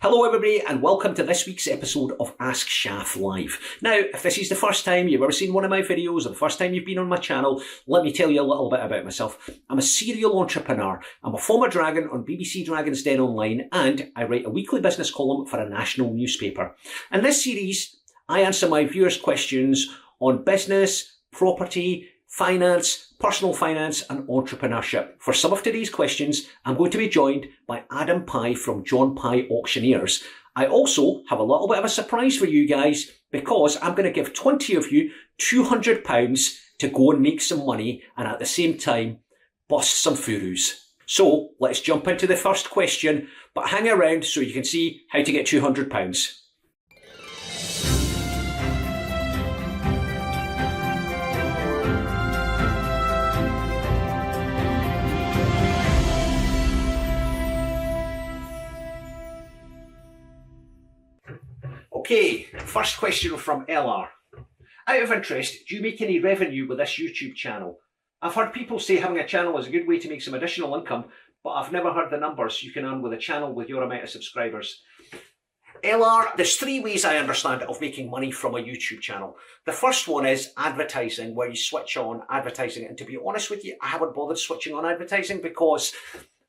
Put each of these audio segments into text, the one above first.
Hello everybody and welcome to this week's episode of Ask Shaf Live. Now, if this is the first time you've ever seen one of my videos or the first time you've been on my channel, let me tell you a little bit about myself. I'm a serial entrepreneur. I'm a former dragon on BBC Dragon's Den Online and I write a weekly business column for a national newspaper. In this series, I answer my viewers' questions on business, property, finance, personal finance and entrepreneurship. For some of today's questions, I'm going to be joined by Adam Pye from Pye Auctioneers. I also have a little bit of a surprise for you guys because I'm going to give 20 of you £200 to go and make some money and at the same time bust some Furus. So let's jump into the first question, but hang around so you can see how to get £200. Okay, first question from LR. Out of interest, do you make any revenue with this YouTube channel? I've heard people say having a channel is a good way to make some additional income, but I've never heard the numbers you can earn with a channel with your amount of subscribers. LR, there's three ways I understand of making money from a YouTube channel. The first one is advertising, where you switch on advertising. And to be honest with you, I haven't bothered switching on advertising because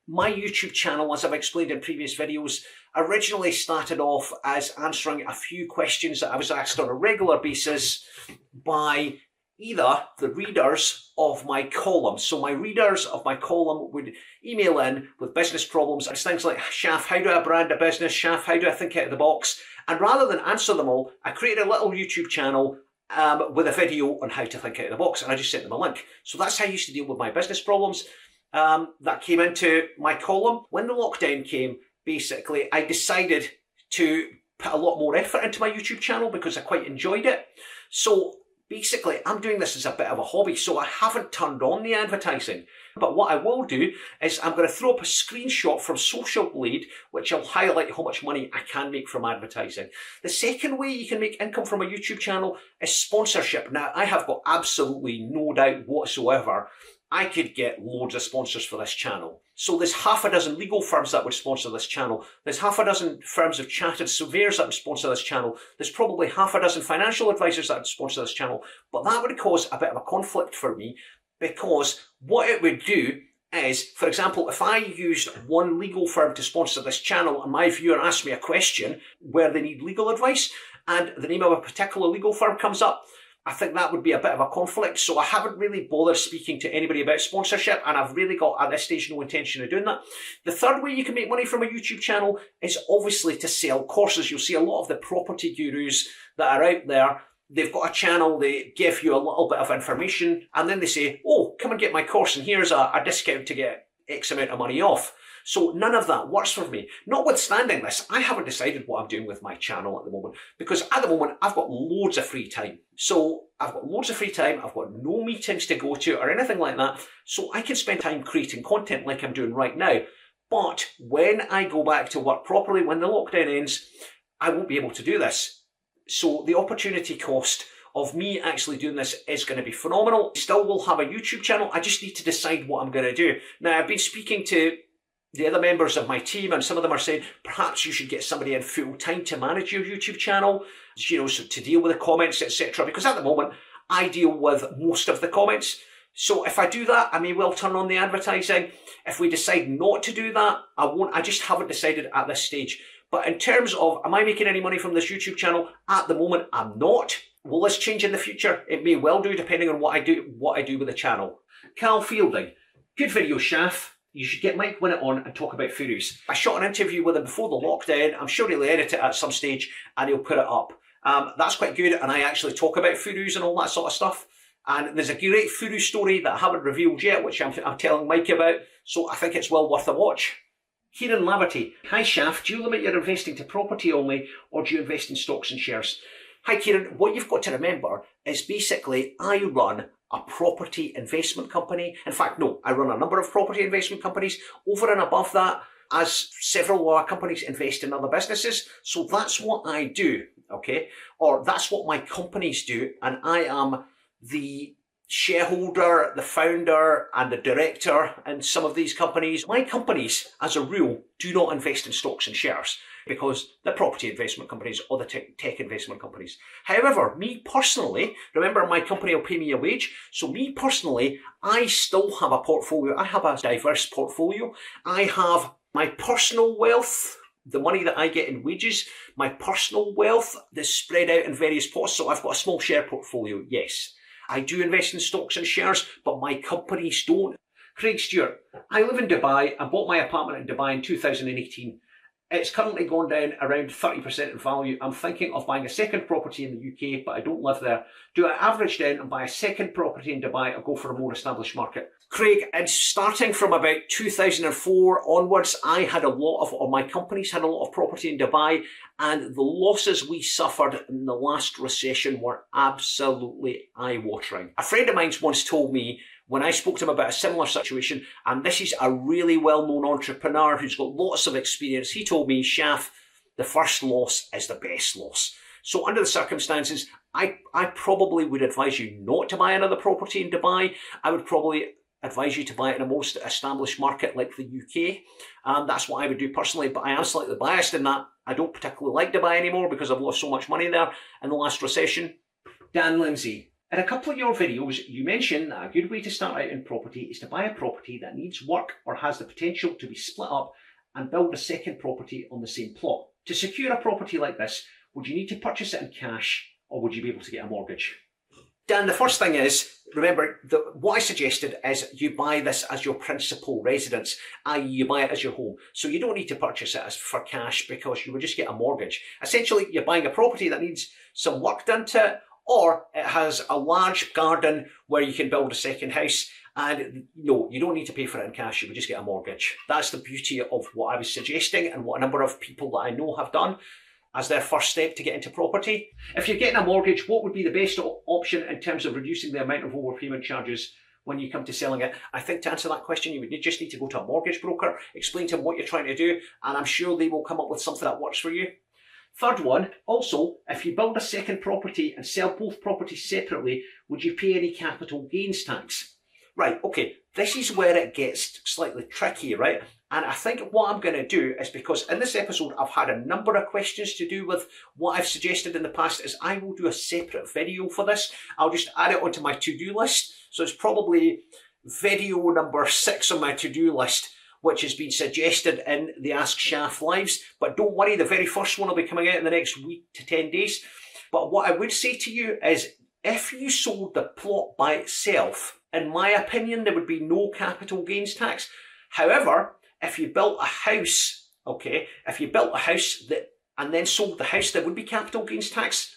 my YouTube channel, as I've explained in previous videos, originally started off as answering a few questions that I was asked on a regular basis by either the readers of my column. So my readers of my column would email in with business problems. It's things like, Shaf, how do I brand a business? Shaf, how do I think out of the box? And rather than answer them all, I created a little YouTube channel with a video on how to think out of the box, and I just sent them a link. So that's how I used to deal with my business problems. That came into my column. When the lockdown came, basically, I decided to put a lot more effort into my YouTube channel because I quite enjoyed it. So basically, I'm doing this as a bit of a hobby, so I haven't turned on the advertising. But what I will do is I'm going to throw up a screenshot from Social Blade, which will highlight how much money I can make from advertising. The second way you can make income from a YouTube channel is sponsorship. Now, I have got absolutely no doubt whatsoever I could get loads of sponsors for this channel. So there's half a dozen legal firms that would sponsor this channel. There's half a dozen firms of chartered surveyors that would sponsor this channel. There's probably half a dozen financial advisors that would sponsor this channel. But that would cause a bit of a conflict for me because what it would do is, for example, if I used one legal firm to sponsor this channel and my viewer asked me a question where they need legal advice and the name of a particular legal firm comes up, I think that would be a bit of a conflict. So I haven't really bothered speaking to anybody about sponsorship, and I've really got, at this stage, no intention of doing that. The third way you can make money from a YouTube channel is obviously to sell courses. You'll see a lot of the property gurus that are out there. They've got a channel, they give you a little bit of information, and then they say, oh, come and get my course, and here's a discount to get X amount of money off. So none of that works for me. Notwithstanding this, I haven't decided what I'm doing with my channel at the moment because at the moment I've got loads of free time. So I've got loads of free time, I've got no meetings to go to or anything like that. So I can spend time creating content like I'm doing right now. But when I go back to work properly, when the lockdown ends, I won't be able to do this. So the opportunity cost of me actually doing this is going to be phenomenal. Still will have a YouTube channel. I just need to decide what I'm going to do. Now, I've been speaking to the other members of my team, and some of them are saying perhaps you should get somebody in full time to manage your YouTube channel, you know, so to deal with the comments, etc. Because at the moment I deal with most of the comments. So if I do that, I may well turn on the advertising. If we decide not to do that, I won't. I just haven't decided at this stage. But in terms of, am I making any money from this YouTube channel? At the moment, I'm not. Will this change in the future? It may well do, depending on what I do with the channel. Carl Fielding, good video, Shaf. You should get Mike Winnet on and talk about Furus. I shot an interview with him before the lockdown. I'm sure he'll edit it at some stage and he'll put it up. That's quite good, and I actually talk about Furus and all that sort of stuff. And there's a great Furu story that I haven't revealed yet, which I'm telling Mike about, so I think it's well worth a watch. Kieran Laverty, hi Shaf, do you limit your investing to property only, or do you invest in stocks and shares? Hi Kieran, what you've got to remember is basically I run a property investment company. In fact, no, I run a number of property investment companies. Over and above that, as several of our companies invest in other businesses. So that's what I do, okay? Or that's what my companies do, and I am the shareholder, the founder and the director in some of these companies. My companies, as a rule, do not invest in stocks and shares. because the property investment companies or the tech investment companies. However, me personally, remember my company will pay me a wage, so me personally, I still have a portfolio. I have a diverse portfolio. I have my personal wealth, the money that I get in wages, my personal wealth that's spread out in various pots. So I've got a small share portfolio, yes. I do invest in stocks and shares, but my companies don't. Craig Stewart, I live in Dubai. I bought my apartment in Dubai in 2018. It's currently gone down around 30% in value. I'm thinking of buying a second property in the UK, but I don't live there. Do I average down and buy a second property in Dubai or go for a more established market? Craig, and starting from about 2004 onwards, I had a lot of, or my companies had a lot of property in Dubai, and the losses we suffered in the last recession were absolutely eye-watering. A friend of mine once told me, when I spoke to him about a similar situation, and this is a really well-known entrepreneur who's got lots of experience, he told me, Shaf, the first loss is the best loss. So under the circumstances, I probably would advise you not to buy another property in Dubai. I would probably advise you to buy it in a most established market like the UK. That's what I would do personally, but I am slightly biased in that I don't particularly like Dubai anymore because I've lost so much money there in the last recession. Dan Lindsay. In a couple of your videos, you mentioned that a good way to start out in property is to buy a property that needs work or has the potential to be split up and build a second property on the same plot. To secure a property like this, would you need to purchase it in cash or would you be able to get a mortgage? Dan, the first thing is, remember, what I suggested is you buy this as your principal residence, i.e. you buy it as your home. So you don't need to purchase it for cash because you would just get a mortgage. Essentially, you're buying a property that needs some work done to it, or it has a large garden where you can build a second house, and no, you don't need to pay for it in cash, you would just get a mortgage. That's the beauty of what I was suggesting and what a number of people that I know have done as their first step to get into property. If you're getting a mortgage, what would be the best option in terms of reducing the amount of overpayment charges when you come to selling it? I think to answer that question, you would just need to go to a mortgage broker, explain to them what you're trying to do, and I'm sure they will come up with something that works for you. Third one, also, if you build a second property and sell both properties separately, would you pay any capital gains tax? Right, okay, this is where it gets slightly tricky, right? And I think what I'm going to do is, because in this episode I've had a number of questions to do with what I've suggested in the past, is I will do a separate video for this. I'll just add it onto my to-do list. So it's probably video number 6 on my to-do list, which has been suggested in the Ask Shaf Lives. But don't worry, the very first one will be coming out in the next week to 10 days. But what I would say to you is, if you sold the plot by itself, in my opinion, there would be no capital gains tax. However, if you built a house, okay, if you built a house and then sold the house, there would be capital gains tax.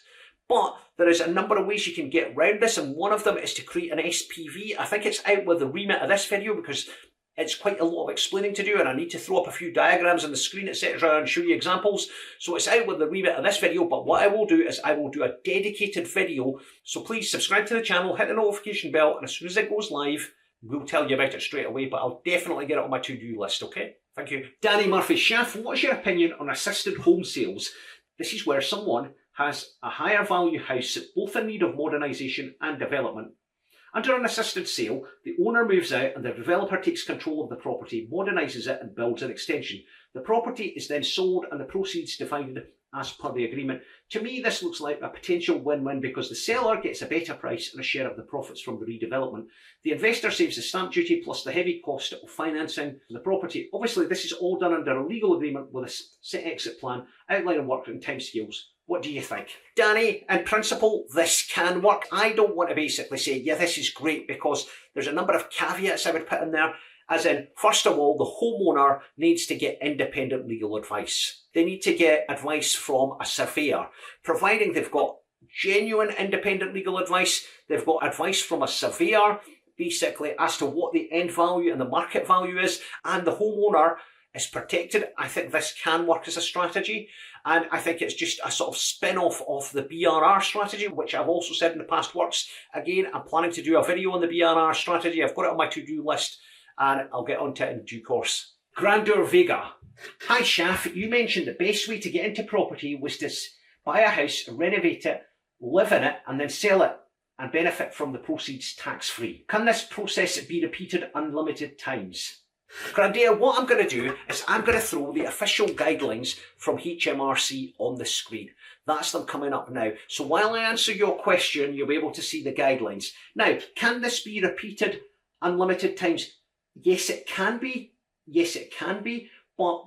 But there is a number of ways you can get around this, and one of them is to create an SPV. I think it's out with the remit of this video because it's quite a lot of explaining to do, and I need to throw up a few diagrams on the screen, etc., and show you examples. So it's out with the remit of this video, but what I will do is I will do a dedicated video. So please subscribe to the channel, hit the notification bell, and as soon as it goes live, we'll tell you about it straight away, but I'll definitely get it on my to-do list, okay? Thank you. Danny Murphy, Shaf, what's your opinion on assisted home sales? This is where someone has a higher value house, both in need of modernisation and development. Under an assisted sale, the owner moves out and the developer takes control of the property, modernises it and builds an extension. The property is then sold and the proceeds divided as per the agreement. To me, this looks like a potential win-win because the seller gets a better price and a share of the profits from the redevelopment. The investor saves the stamp duty plus the heavy cost of financing the property. Obviously, this is all done under a legal agreement with a set exit plan, outline of work and timescales. What do you think? Danny, in principle, this can work. I don't want to basically say, yeah, this is great, because there's a number of caveats I would put in there. As in, first of all, the homeowner needs to get independent legal advice. They need to get advice from a surveyor. Providing they've got genuine independent legal advice, they've got advice from a surveyor, basically, as to what the end value and the market value is, and the homeowner is protected. I think this can work as a strategy, and I think it's just a sort of spin-off of the BRR strategy, which I've also said in the past works. Again, I'm planning to do a video on the BRR strategy. I've got it on my to-do list, and I'll get onto it in due course. Grandeur Vega. Hi Shaf, you mentioned the best way to get into property was to buy a house, renovate it, live in it, and then sell it and benefit from the proceeds tax-free. Can this process be repeated unlimited times? Grandia, what I'm going to do is I'm going to throw the official guidelines from HMRC on the screen. That's them coming up now. So while I answer your question, you'll be able to see the guidelines. Now, can this be repeated unlimited times? Yes, it can be. Yes, it can be. But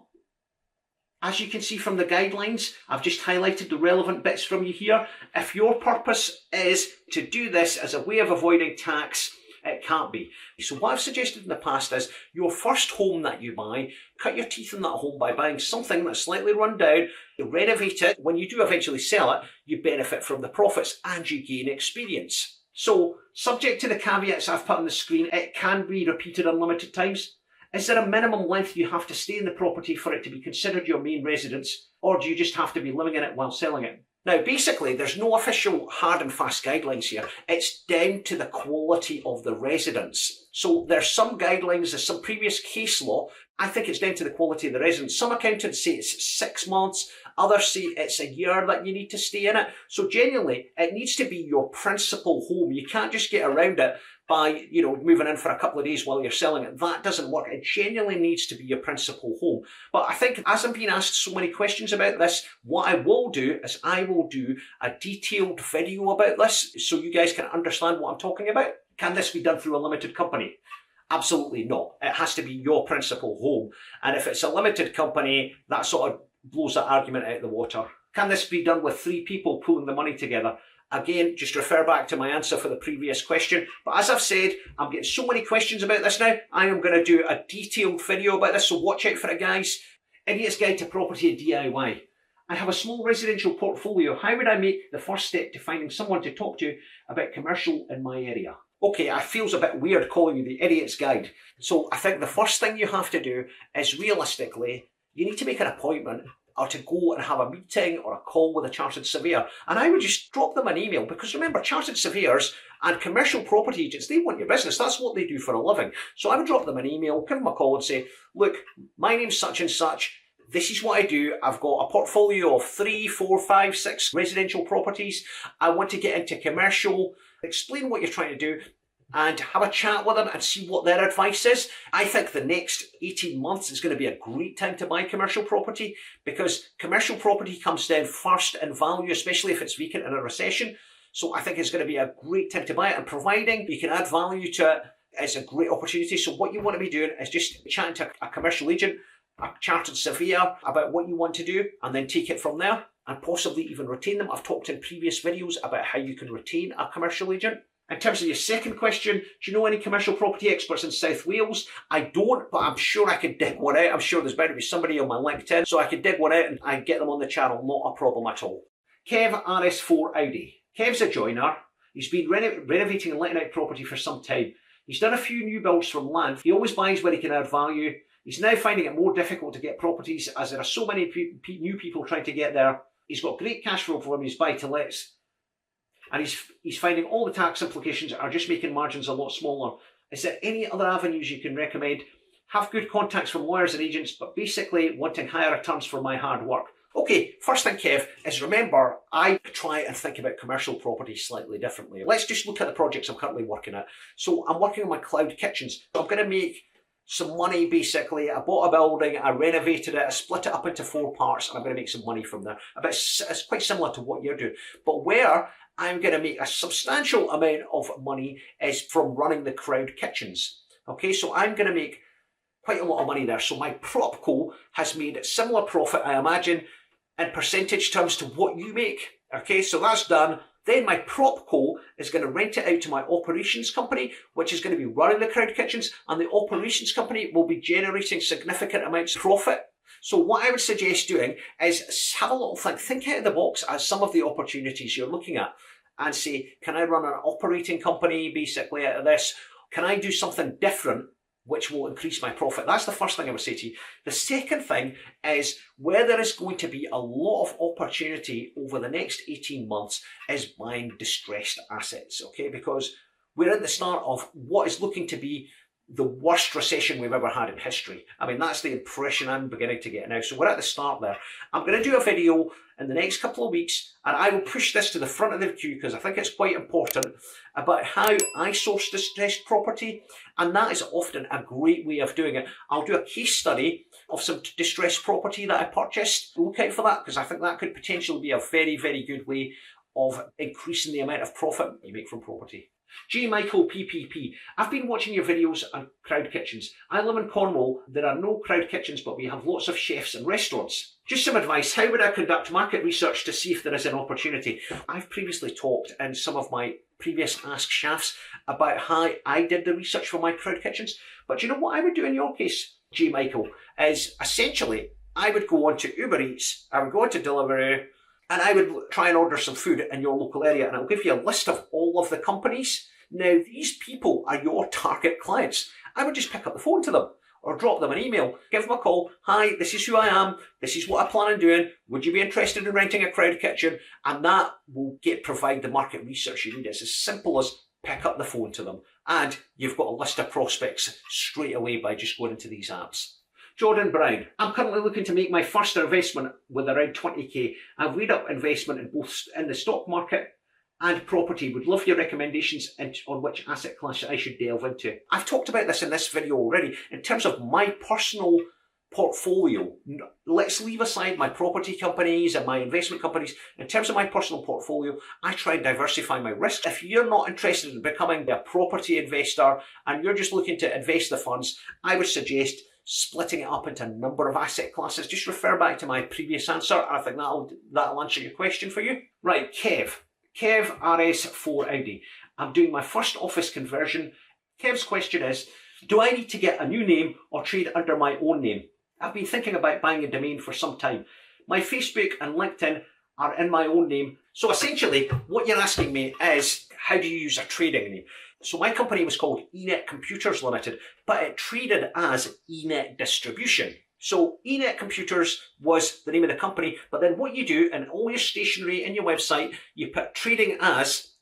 as you can see from the guidelines, I've just highlighted the relevant bits from you here. If your purpose is to do this as a way of avoiding tax, it can't be. So what I've suggested in the past is your first home that you buy, cut your teeth in that home by buying something that's slightly run down, you renovate it. When you do eventually sell it, you benefit from the profits and you gain experience. So subject to the caveats I've put on the screen, it can be repeated unlimited times. Is there a minimum length you have to stay in the property for it to be considered your main residence, or do you just have to be living in it while selling it? Now, basically, there's no official hard and fast guidelines here. It's down to the quality of the residence. So there's some guidelines, there's some previous case law. I think it's down to the quality of the residence. Some accountants say it's 6 months. Others say it's a year that you need to stay in it. So genuinely, it needs to be your principal home. You can't just get around it by, moving in for a couple of days while you're selling it. That doesn't work. It genuinely needs to be your principal home. But I think as I'm being asked so many questions about this, what I will do is I will do a detailed video about this so you guys can understand what I'm talking about. Can this be done through a limited company? Absolutely not. It has to be your principal home. And if it's a limited company, that sort of blows that argument out of the water. Can this be done with 3 people pulling the money together? Again, just refer back to my answer for the previous question. But as I've said, I'm getting so many questions about this now. I am going to do a detailed video about this, so watch out for it, guys. Idiot's Guide to Property DIY. I have a small residential portfolio. How would I make the first step to finding someone to talk to about commercial in my area? Okay, I feels a bit weird calling you the Idiot's Guide. So I think the first thing you have to do is realistically, you need to make an appointment or to go and have a meeting or a call with a chartered surveyor. And I would just drop them an email, because remember, chartered surveyors and commercial property agents, they want your business. That's what they do for a living. So I would drop them an email, give them a call and say, look, my name's such and such. This is what I do. I've got a portfolio of 3, 4, 5, 6 residential properties. I want to get into commercial. Explain what you're trying to do and have a chat with them and see what their advice is. I think the next 18 months is going to be a great time to buy commercial property, because commercial property comes down first in value, especially if it's vacant in a recession. So I think it's going to be a great time to buy it, and providing you can add value to it, it's a great opportunity. So what you want to be doing is just chatting to a commercial agent, a chartered surveyor about what you want to do, and then take it from there and possibly even retain them. I've talked in previous videos about how you can retain a commercial agent. In terms of your second question, do you know any commercial property experts in South Wales? I don't, but I'm sure I could dig one out. I'm sure there's bound to be somebody on my LinkedIn, so I could dig one out and I'd get them on the channel. Not a problem at all. Kev, RS4 Audi. Kev's a joiner. He's been renovating and letting out property for some time. He's done a few new builds from land. He always buys where he can add value. He's now finding it more difficult to get properties as there are so many new people trying to get there. He's got great cash flow from his buy-to-lets. And he's finding all the tax implications are just making margins a lot smaller. Is there any other avenues you can recommend? Have good contacts from lawyers and agents, but basically wanting higher returns for my hard work. Okay, first thing, Kev, is remember, I try and think about commercial property slightly differently. Let's just look at the projects I'm currently working at. So I'm working on my cloud kitchens. So I'm going to make some money, basically. I bought a building, I renovated it, I split it up into 4 parts, and I'm going to make some money from there. It's quite similar to what you're doing. But where I'm going to make a substantial amount of money is from running the crowd kitchens. Okay, so I'm going to make quite a lot of money there. So my PropCo has made similar profit, I imagine, in percentage terms to what you make. Okay, so that's done. Then my PropCo is going to rent it out to my operations company, which is going to be running the crowd kitchens, and the operations company will be generating significant amounts of profit. So what I would suggest doing is have a little think out of the box at some of the opportunities you're looking at and say, can I run an operating company basically out of this? Can I do something different which will increase my profit? That's the first thing I would say to you. The second thing is where there is going to be a lot of opportunity over the next 18 months is buying distressed assets, okay? Because we're at the start of what is looking to be the worst recession we've ever had in history. I mean, that's the impression I'm beginning to get now. So we're at the start there. I'm going to do a video in the next couple of weeks, and I will push this to the front of the queue because I think it's quite important about how I source distressed property, and that is often a great way of doing it. I'll do a case study of some distressed property that I purchased. Look out for that, because I think that could potentially be a very, very good way of increasing the amount of profit you make from property. G. Michael PPP. I've been watching your videos on crowd kitchens. I live in Cornwall. There are no crowd kitchens, but we have lots of chefs and restaurants. Just some advice. How would I conduct market research to see if there is an opportunity? I've previously talked in some of my previous Ask Shafs about how I did the research for my crowd kitchens. But you know what I would do in your case, G. Michael, is essentially I would go on to Uber Eats, I would go on to Deliveroo, and I would try and order some food in your local area, and I'll give you a list of all of the companies. Now, these people are your target clients. I would just pick up the phone to them or drop them an email, give them a call. Hi, this is who I am. This is what I plan on doing. Would you be interested in renting a crowd kitchen? And that will provide the market research you need. It's as simple as pick up the phone to them. And you've got a list of prospects straight away by just going into these apps. Jordan Brown. I'm currently looking to make my first investment with around 20k. I've weighed up investment in both in the stock market and property. Would love your recommendations on which asset class I should delve into. I've talked about this in this video already. In terms of my personal portfolio, let's leave aside my property companies and my investment companies. In terms of my personal portfolio, I try and diversify my risk. If you're not interested in becoming a property investor and you're just looking to invest the funds, I would suggest splitting it up into a number of asset classes. Just refer back to my previous answer. I think that'll answer your question for you. Right, Kev RS4 Audi. I'm doing my first office conversion. Kev's question is, do I need to get a new name or trade under my own name? I've been thinking about buying a domain for some time. My Facebook and LinkedIn are in my own name. So essentially, what you're asking me is, how do you use a trading name? So my company was called Enet Computers Limited, but it traded as Enet Distribution. So Enet Computers was the name of the company, but then what you do in all your stationery in your website, you put trading as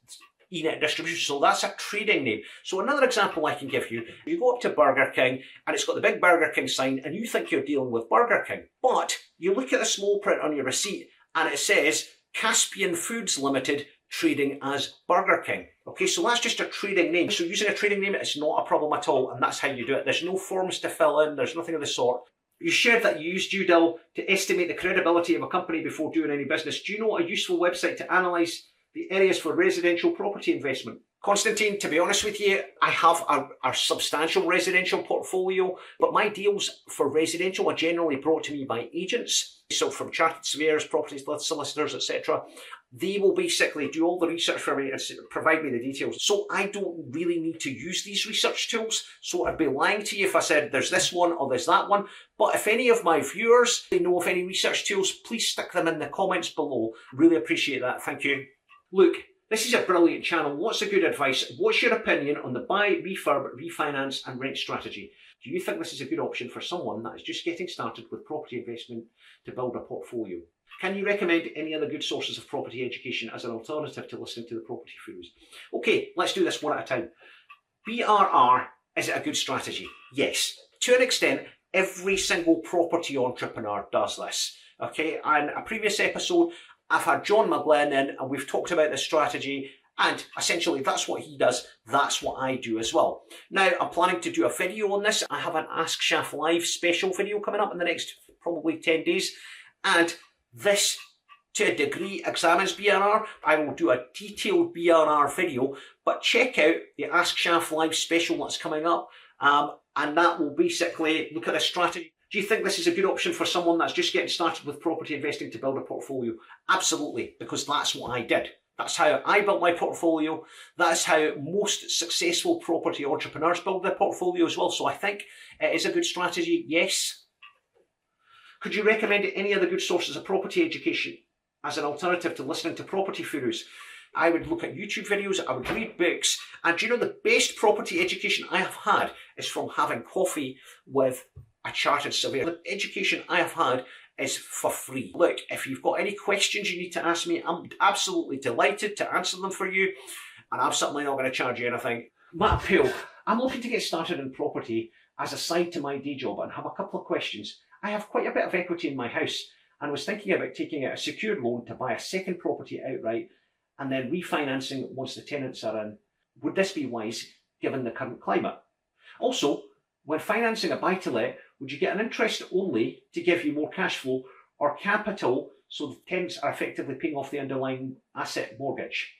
Enet Distribution. So that's a trading name. So another example I can give you, you go up to Burger King and it's got the big Burger King sign and you think you're dealing with Burger King, but you look at the small print on your receipt and it says Caspian Foods Limited trading as Burger King. Okay, so that's just a trading name. So using a trading name, it's not a problem at all, and that's how you do it. There's no forms to fill in, there's nothing of the sort. You shared that you use due dil to estimate the credibility of a company before doing any business. Do you know a useful website to analyse the areas for residential property investment? Constantine, to be honest with you, I have a substantial residential portfolio, but my deals for residential are generally brought to me by agents. So from chartered surveyors, property solicitors, etc. They will basically do all the research for me and provide me the details. So I don't really need to use these research tools. So I'd be lying to you if I said there's this one or there's that one. But if any of my viewers know of any research tools, please stick them in the comments below. Really appreciate that. Thank you. Look, this is a brilliant channel. Lots of good advice. What's your opinion on the buy, refurb, refinance and rent strategy? Do you think this is a good option for someone that is just getting started with property investment to build a portfolio? Can you recommend any other good sources of property education as an alternative to listening to the property Furus? Okay, let's do this one at a time. BRR, is it a good strategy? Yes. To an extent, every single property entrepreneur does this. Okay, and a previous episode, I've had John McGlenn in and we've talked about this strategy, and essentially that's what he does, that's what I do as well. Now, I'm planning to do a video on this. I have an Ask Shaf Live special video coming up in the next probably 10 days, and this, to a degree, examines BRR. I will do a detailed BRR video, but check out the Ask Shaf Live special that's coming up, and that will basically look at the strategy. Do you think this is a good option for someone that's just getting started with property investing to build a portfolio? Absolutely, because that's what I did. That's how I built my portfolio. That's how most successful property entrepreneurs build their portfolio as well. So I think it is a good strategy, yes. Could you recommend any other good sources of property education as an alternative to listening to property Furus? I would look at YouTube videos, I would read books, and you know the best property education I have had is from having coffee with a chartered surveyor. The education I have had is for free. Look, if you've got any questions you need to ask me, I'm absolutely delighted to answer them for you, and I'm certainly not going to charge you anything. Matt Pyle, I'm looking to get started in property as a side to my day job and have a couple of questions. I have quite a bit of equity in my house and was thinking about taking out a secured loan to buy a second property outright and then refinancing once the tenants are in. Would this be wise given the current climate? Also, when financing a buy-to-let, would you get an interest only to give you more cash flow or capital so the tenants are effectively paying off the underlying asset mortgage?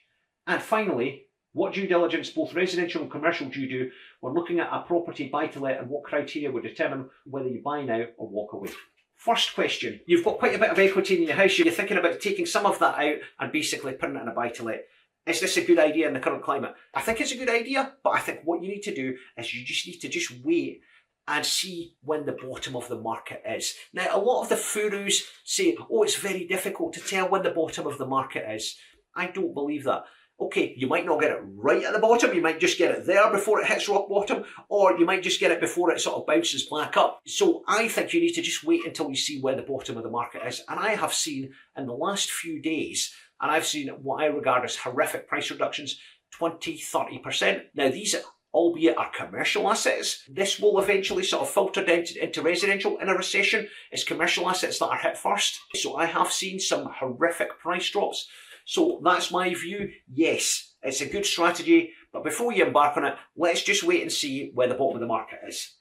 And finally, what due diligence, both residential and commercial, do you do when looking at a property buy-to-let, and what criteria would determine whether you buy now or walk away? First question, you've got quite a bit of equity in your house. You're thinking about taking some of that out and basically putting it in a buy-to-let. Is this a good idea in the current climate? I think it's a good idea, but I think what you need to do is you just need to wait and see when the bottom of the market is. Now, a lot of the Furus say, oh, it's very difficult to tell when the bottom of the market is. I don't believe that. Okay, you might not get it right at the bottom, you might just get it there before it hits rock bottom, or you might just get it before it sort of bounces back up. So I think you need to just wait until you see where the bottom of the market is. And I have seen in the last few days, and I've seen what I regard as horrific price reductions, 20-30%. Now these, albeit are commercial assets, this will eventually sort of filter down into residential in a recession. It's commercial assets that are hit first. So I have seen some horrific price drops. So that's my view. Yes, it's a good strategy, but before you embark on it, let's just wait and see where the bottom of the market is.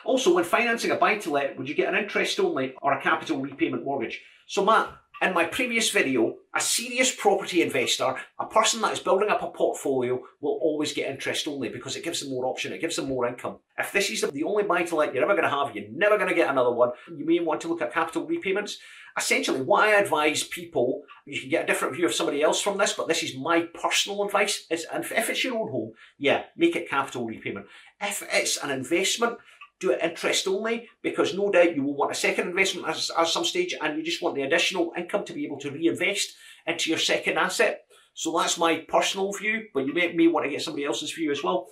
Also, when financing a buy-to-let, would you get an interest only or a capital repayment mortgage? So Matt, in my previous video, a serious property investor, a person that is building up a portfolio, will always get interest only because it gives them more option, it gives them more income. If this is the only buy-to-let you're ever going to have, you're never going to get another one, you may want to look at capital repayments. Essentially, what I advise people, you can get a different view of somebody else from this, but this is my personal advice, is if it's your own home, yeah, make it capital repayment. If it's an investment, do it interest only, because no doubt you will want a second investment at some stage, and you just want the additional income to be able to reinvest into your second asset. So that's my personal view, but you may want to get somebody else's view as well.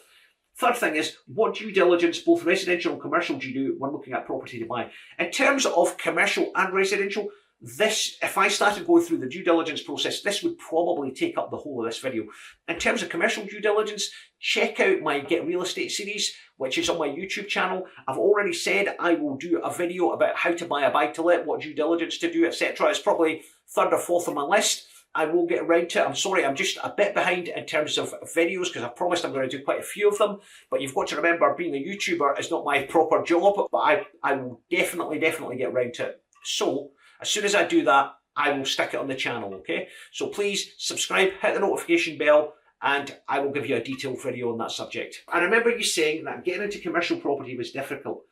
Third thing is, what due diligence, both residential and commercial, do you do when looking at property to buy? In terms of commercial and residential, this, if I started going through the due diligence process, this would probably take up the whole of this video. In terms of commercial due diligence, check out my Get Real Estate series, which is on my YouTube channel. I've already said I will do a video about how to buy a buy-to-let, what due diligence to do, etc. It's probably third or fourth on my list. I will get around to it. I'm sorry, I'm just a bit behind in terms of videos because I promised I'm going to do quite a few of them. But you've got to remember, being a YouTuber is not my proper job, but I will definitely get around to it. So, as soon as I do that, I will stick it on the channel, okay? So please subscribe, hit the notification bell, and I will give you a detailed video on that subject. I remember you saying that getting into commercial property was difficult.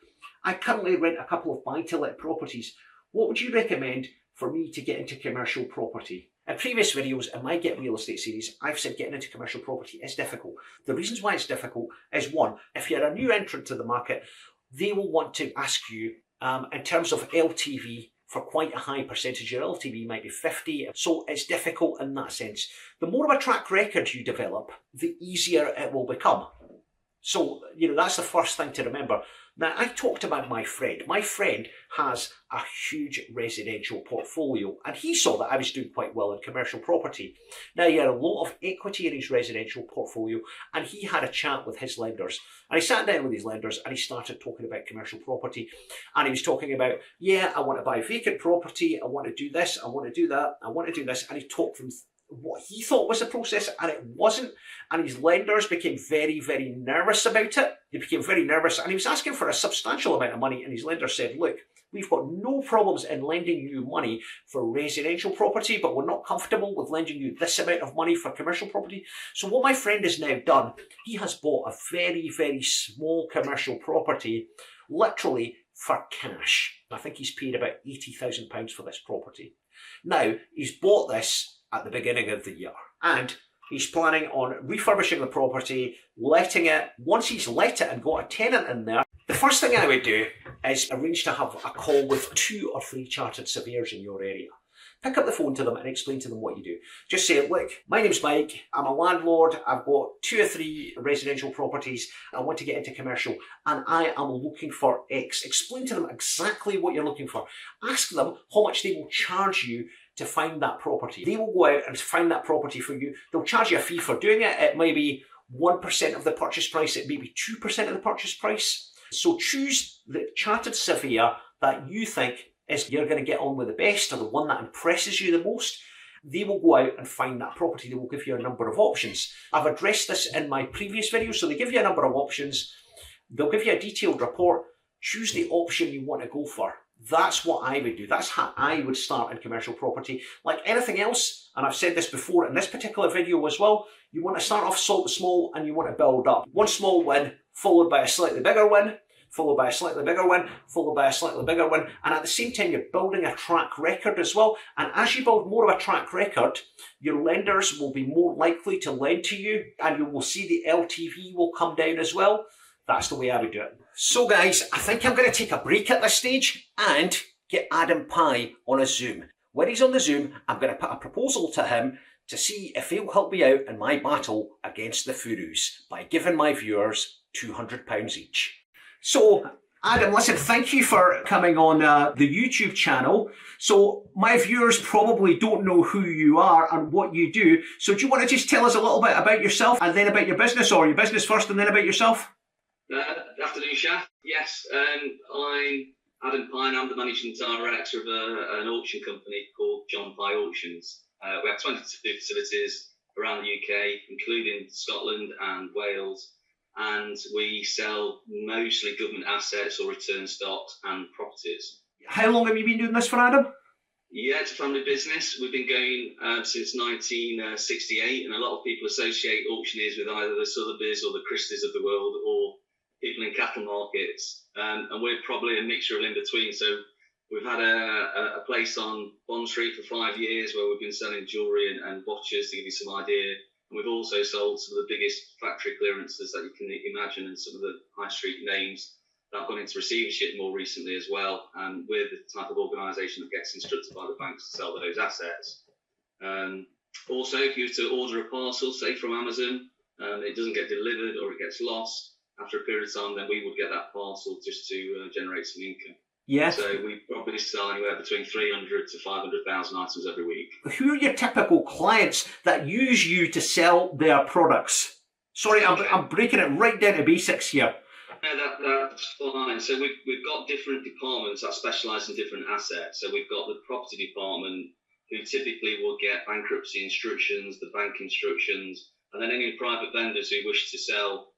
I currently rent a couple of buy-to-let properties. What would you recommend for me to get into commercial property? In previous videos in my Get Real Estate series, I've said getting into commercial property is difficult. The reasons why it's difficult is, one, if you're a new entrant to the market, they will want to ask you, in terms of LTV, for quite a high percentage. Your LTV might be 50, so it's difficult in that sense. The more of a track record you develop, the easier it will become. So, that's the first thing to remember. Now, I talked about my friend. My friend has a huge residential portfolio, and he saw that I was doing quite well in commercial property. Now, he had a lot of equity in his residential portfolio, and he had a chat with his lenders. And he sat down with his lenders, and he started talking about commercial property. And he was talking about, yeah, I want to buy vacant property, I want to do this, I want to do that, I want to do this. And he talked from what he thought was the process, and it wasn't. And his lenders became very, very nervous about it. They became very nervous, and he was asking for a substantial amount of money, and his lender said, look, we've got no problems in lending you money for residential property, but we're not comfortable with lending you this amount of money for commercial property. So what my friend has now done, he has bought a very, very small commercial property, literally for cash. I think he's paid about £80,000 for this property. Now, he's bought this at the beginning of the year, and he's planning on refurbishing the property, letting it. Once he's let it and got a tenant in there, the first thing I would do is arrange to have a call with 2 or 3 chartered surveyors in your area. Pick up the phone to them and explain to them what you do. Just say, look, my name's Mike, I'm a landlord, I've got 2 or 3 residential properties, I want to get into commercial, and I am looking for X. Explain to them exactly what you're looking for. Ask them how much they will charge you to find that property. They will go out and find that property for you. They'll charge you a fee for doing it. It may be 1% of the purchase price, it may be 2% of the purchase price. So choose the chartered surveyor that you think is you're going to get on with the best, or the one that impresses you the most. They will go out and find that property. They will give you a number of options. I've addressed this in my previous video. So they give you a number of options. They'll give you a detailed report. Choose the option you want to go for. That's what I would do. That's how I would start in commercial property. Like anything else, and I've said this before in this particular video as well, you want to start off small and you want to build up. One small win, followed by a slightly bigger win, followed by a slightly bigger win, followed by a slightly bigger win. And at the same time, you're building a track record as well. And as you build more of a track record, your lenders will be more likely to lend to you, and you will see the LTV will come down as well. That's the way I would do it. So guys, I think I'm going to take a break at this stage and get Adam Pye on a Zoom. When he's on the Zoom, I'm going to put a proposal to him to see if he'll help me out in my battle against the Furus by giving my viewers £200 each. So Adam, listen, thank you for coming on the YouTube channel. So my viewers probably don't know who you are and what you do. So do you want to just tell us a little bit about yourself and then about your business, or your business first and then about yourself? Afternoon, Shaf. Yes, I'm Adam Pye, and I'm the managing director of an auction company called Pye Auctions. We have 22 facilities around the UK, including Scotland and Wales, and we sell mostly government assets or return stocks and properties. How long have you been doing this for, Adam? Yeah, it's a family business. We've been going since 1968, and a lot of people associate auctioneers with either the Sotheby's or the Christie's of the world, or people in cattle markets, and we're probably a mixture of in between. So we've had a place on Bond Street for 5 years where we've been selling jewellery and watches, to give you some idea. And we've also sold some of the biggest factory clearances that you can imagine, and some of the high street names that have gone into receivership more recently as well. And we're the type of organisation that gets instructed by the banks to sell those assets. Also, if you were to order a parcel, say from Amazon, it doesn't get delivered or it gets lost, after a period of time, then we would get that parcel just to generate some income. Yes. So we probably sell anywhere between 300 to 500,000 items every week. Who are your typical clients that use you to sell their products? Sorry, okay. I'm breaking it right down to basics here. No, that's fine. So we've got different departments that specialise in different assets. So we've got the property department, who typically will get bankruptcy instructions, the bank instructions, and then any private vendors who wish to sell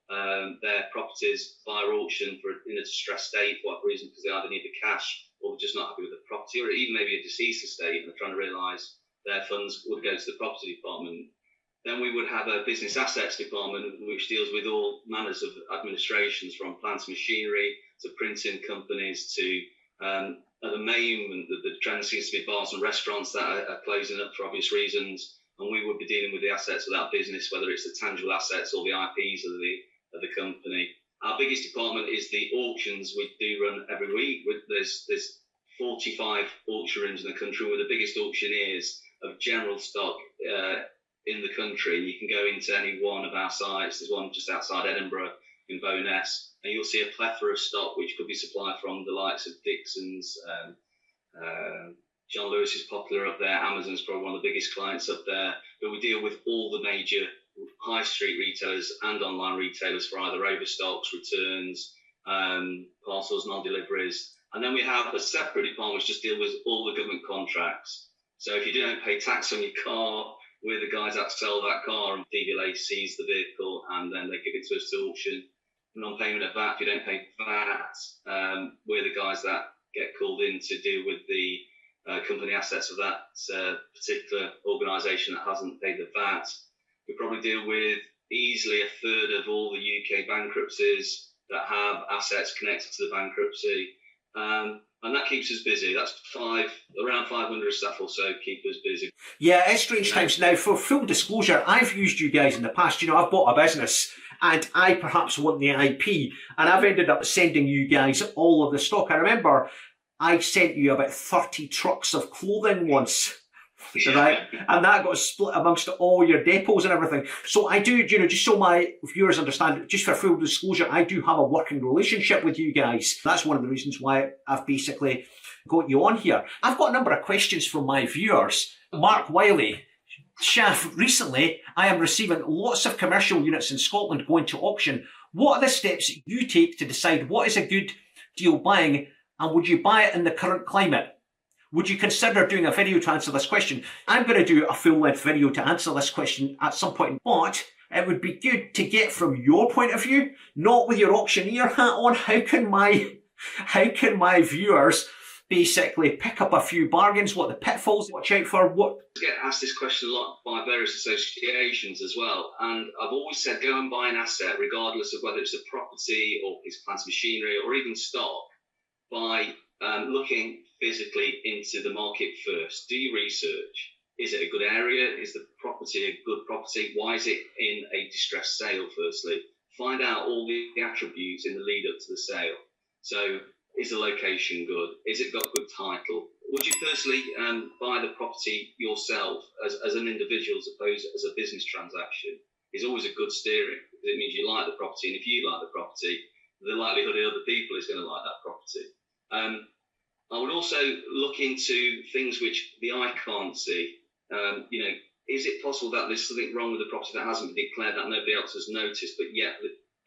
their properties via auction in a distressed state for what reason, because they either need the cash or they're just not happy with the property, or even maybe a deceased estate and they're trying to realise their funds would go to the property department. Then we would have a business assets department which deals with all manners of administrations, from plant and machinery to printing companies to at the moment the trend seems to be bars and restaurants that are closing up for obvious reasons, and we would be dealing with the assets of that business, whether it's the tangible assets or the IPs of the company. Our biggest department is the auctions we do run every week. There's 45 auction rooms in the country. We're the biggest auctioneers of general stock in the country. You can go into any one of our sites. There's one just outside Edinburgh in Bowness, and you'll see a plethora of stock which could be supplied from the likes of Dixon's. John Lewis is popular up there. Amazon's probably one of the biggest clients up there. But we deal with all the major high street retailers and online retailers for either overstocks, returns, parcels, non-deliveries. And then we have a separate department which just deal with all the government contracts. So if you don't pay tax on your car, we're the guys that sell that car, and DVLA sees the vehicle and then they give it to us to auction. Non-payment of VAT, if you don't pay VAT, we're the guys that get called in to deal with the company assets of that particular organisation that hasn't paid the VAT. We probably deal with easily a third of all the UK bankruptcies that have assets connected to the bankruptcy. And that keeps us busy. That's around 500 staff or so keep us busy. Yeah, it's strange times. Now, for full disclosure, I've used you guys in the past. You know, I've bought a business and I perhaps want the IP, and I've ended up sending you guys all of the stock. I remember I sent you about 30 trucks of clothing once. Right, and that got split amongst all your depots and everything. So I do, you know, just so my viewers understand, just for full disclosure, I do have a working relationship with you guys. That's one of the reasons why I've basically got you on here. I've got a number of questions from my viewers. Mark Wiley, Shaf, recently I am receiving lots of commercial units in Scotland going to auction. What are the steps you take to decide what is a good deal buying, and would you buy it in the current climate? Would you consider doing a video to answer this question? I'm going to do a full-length video to answer this question at some point, but it would be good to get from your point of view, not with your auctioneer hat on. How can my viewers basically pick up a few bargains, what the pitfalls to watch out for? What I get asked this question a lot by various associations as well, and I've always said go and buy an asset regardless of whether it's a property or piece of plant machinery or even stock by looking physically into the market first. Do your research. Is it a good area? Is the property a good property? Why is it in a distressed sale, firstly? Find out all the attributes in the lead up to the sale. So, is the location good? Is it got good title? Would you personally buy the property yourself as an individual as opposed as a business transaction? Is always a good steering, because it means you like the property, and if you like the property, the likelihood of other people is going to like that property. I would also look into things which the eye can't see. Is it possible that there's something wrong with the property that hasn't been declared that nobody else has noticed, but yet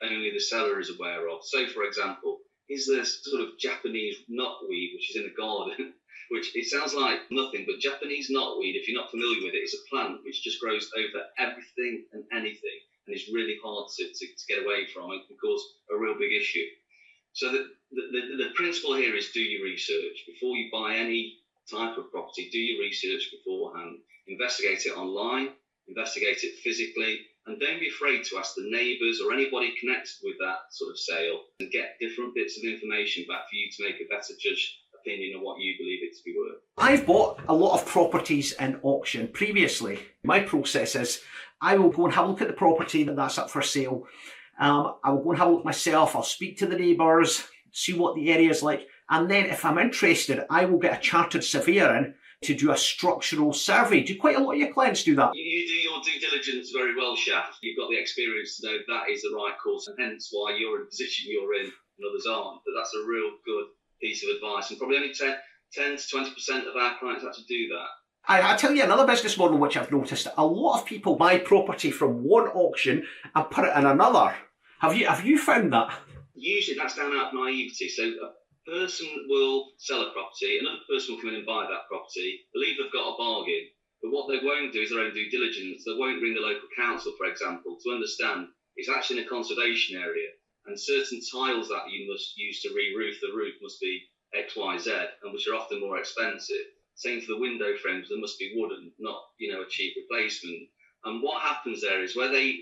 only the seller is aware of? So, for example, is there sort of Japanese knotweed, which is in a garden, which it sounds like nothing, but Japanese knotweed, if you're not familiar with it, is a plant which just grows over everything and anything, and is really hard to get away from and can cause a real big issue. So the principle here is do your research. Before you buy any type of property, do your research beforehand. Investigate it online, investigate it physically, and don't be afraid to ask the neighbours or anybody connected with that sort of sale and get different bits of information back for you to make a better judged opinion of what you believe it to be worth. I've bought a lot of properties in auction previously. My process is I will go and have a look at the property that's up for sale. I will go and have a look myself. I'll speak to the neighbours, see what the area is like. And then if I'm interested, I will get a chartered surveyor in to do a structural survey. Do quite a lot of your clients do that? You do your due diligence very well, Shaf. You've got the experience to know that is the right course, and hence why you're in the position you're in and others aren't. But that's a real good piece of advice, and probably only 10 to 20% of our clients actually do that. I tell you another business model which I've noticed. A lot of people buy property from one auction and put it in another. Have you found that? Usually that's down out of naivety. So a person will sell a property, another person will come in and buy that property, believe they've got a bargain, but what they won't do is their own due diligence. They won't ring the local council, for example, to understand it's actually in a conservation area, and certain tiles that you must use to re-roof the roof must be X, Y, Z, and which are often more expensive. Same for the window frames, they must be wooden, not a cheap replacement. And what happens there is where they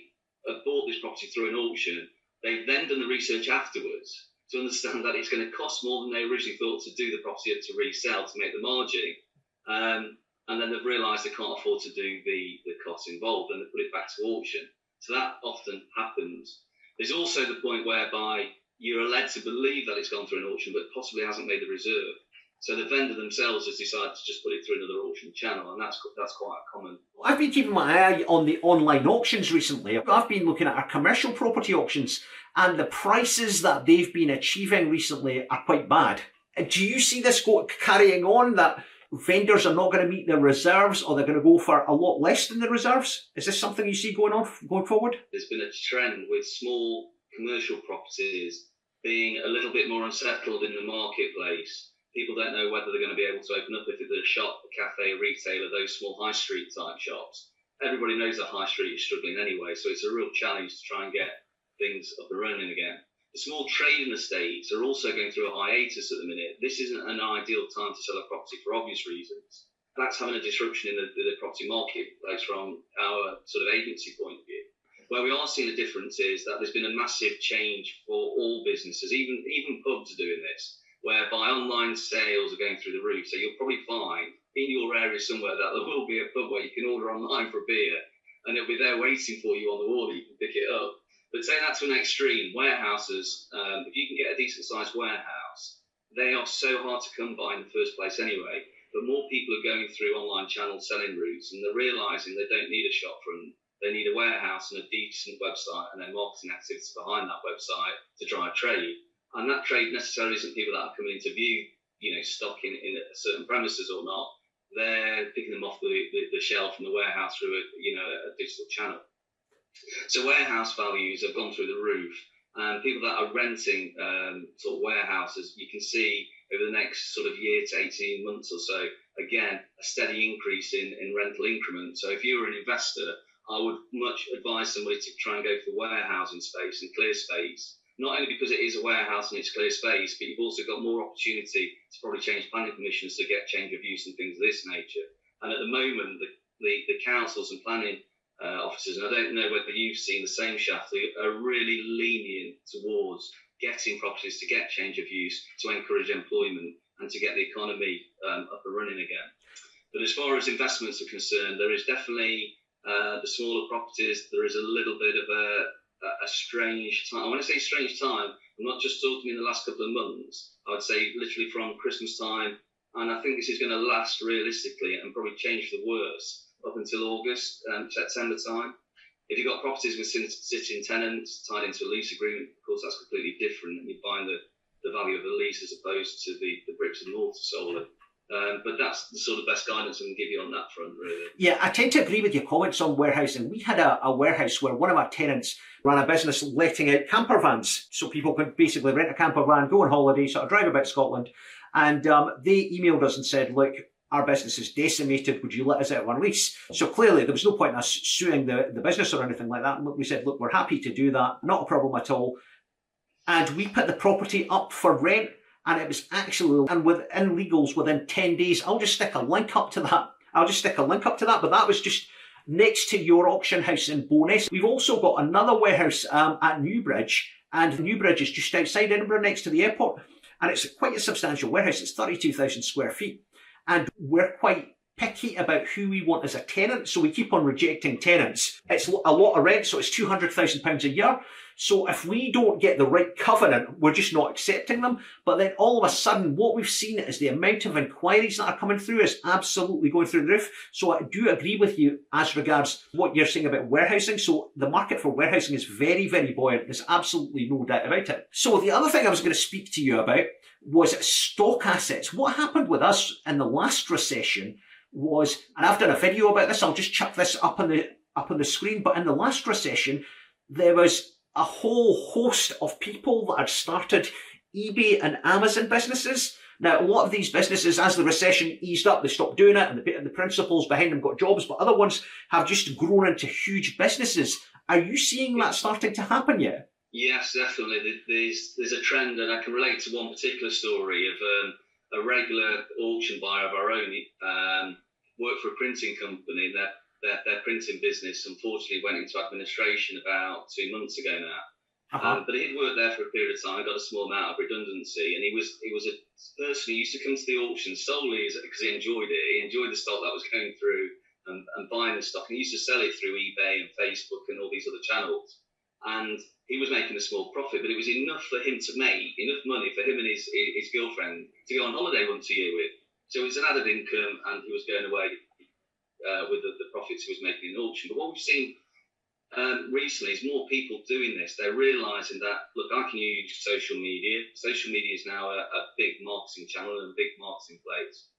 have bought this property through an auction, they've then done the research afterwards to understand that it's going to cost more than they originally thought to do the property up to resell to make the margin. And then they've realised they can't afford to do the costs involved, and they put it back to auction. So that often happens. There's also the point whereby you're led to believe that it's gone through an auction, but possibly hasn't made the reserve. So the vendor themselves has decided to just put it through another auction channel, and that's quite common. I've been keeping my eye on the online auctions recently. I've been looking at our commercial property auctions, and the prices that they've been achieving recently are quite bad. Do you see this carrying on, that vendors are not going to meet their reserves, or they're going to go for a lot less than the reserves? Is this something you see going forward? There's been a trend with small commercial properties being a little bit more unsettled in the marketplace. People don't know whether they're going to be able to open up if it's a shop, a cafe, a retailer, those small high street type shops. Everybody knows that high street is struggling anyway, so it's a real challenge to try and get things up and running again. The small trading estates are also going through a hiatus at the minute. This isn't an ideal time to sell a property for obvious reasons. That's having a disruption in the property marketplace from our sort of agency point of view. Where we are seeing a difference is that there's been a massive change for all businesses, even pubs are doing this, whereby online sales are going through the roof. So you'll probably find in your area somewhere that there will be a pub where you can order online for a beer, and it'll be there waiting for you on the wall, you can pick it up. But take that to an extreme. Warehouses, if you can get a decent sized warehouse, they are so hard to come by in the first place anyway. But more people are going through online channel selling routes, and they're realising they don't need a shop front. They need a warehouse and a decent website and then marketing activities behind that website to drive trade. And that trade necessarily isn't people that are coming in to view, stock in a certain premises or not. They're picking them off the the shelf and the warehouse through a digital channel. So warehouse values have gone through the roof, and people that are renting sort of warehouses, you can see over the next sort of year to 18 months or so, again, a steady increase in rental increment. So if you're an investor, I would much advise somebody to try and go for warehousing space and clear space, not only because it is a warehouse and it's clear space, but you've also got more opportunity to probably change planning permissions to get change of use and things of this nature. And at the moment, the councils and planning officers, and I don't know whether you've seen the same, Shaf, they are really lenient towards getting properties to get change of use, to encourage employment and to get the economy up and running again. But as far as investments are concerned, there is definitely the smaller properties, there is a little bit of a strange time. When I say strange time, I'm not just talking in the last couple of months. I would say literally from Christmas time, and I think this is going to last realistically and probably change for the worse up until August, September time. If you've got properties with sitting tenants tied into a lease agreement, of course, that's completely different, and you find the value of the lease as opposed to the bricks and mortar solely. But that's the sort of best guidance I can give you on that front, really. Yeah, I tend to agree with your comments on warehousing. We had a warehouse where one of our tenants ran a business letting out camper vans. So people could basically rent a camper van, go on holiday, sort of drive about Scotland. And they emailed us and said, look, our business is decimated, would you let us out on lease? So clearly there was no point in us suing the business or anything like that. And we said, look, we're happy to do that, not a problem at all. And we put the property up for rent, and it was actually, and within legals within 10 days, I'll just stick a link up to that. But that was just next to your auction house in Bowness. We've also got another warehouse at Newbridge, and Newbridge is just outside Edinburgh next to the airport. And it's quite a substantial warehouse. It's 32,000 square feet. And we're quite picky about who we want as a tenant. So we keep on rejecting tenants. It's a lot of rent, so it's £200,000 a year. So if we don't get the right covenant, we're just not accepting them. But then all of a sudden, what we've seen is the amount of inquiries that are coming through is absolutely going through the roof. So I do agree with you as regards what you're saying about warehousing. So the market for warehousing is very, very buoyant. There's absolutely no doubt about it. So the other thing I was going to speak to you about was stock assets. What happened with us in the last recession was, and I've done a video about this, I'll just chuck this up on the screen, but in the last recession, there was a whole host of people that had started eBay and Amazon businesses. Now, a lot of these businesses, as the recession eased up, they stopped doing it, and the principals behind them got jobs, but other ones have just grown into huge businesses. Are you seeing that starting to happen yet? Yes, definitely. There's a trend, and I can relate to one particular story of a regular auction buyer of our own. Worked for a printing company. Their printing business unfortunately went into administration about 2 months ago now. But he'd worked there for a period of time, got a small amount of redundancy, and he was a person who used to come to the auction solely because he enjoyed it. He enjoyed the stock that was going through and buying the stock, and he used to sell it through eBay and Facebook and all these other channels. And he was making a small profit, but it was enough for him to make enough money for him and his girlfriend to go on holiday once a year with. So it was an added income, and he was going away with the profits he was making in the auction. But what we've seen recently is more people doing this. They're realising that, look, I can use social media. Social media is now a big marketing channel and a big marketing place.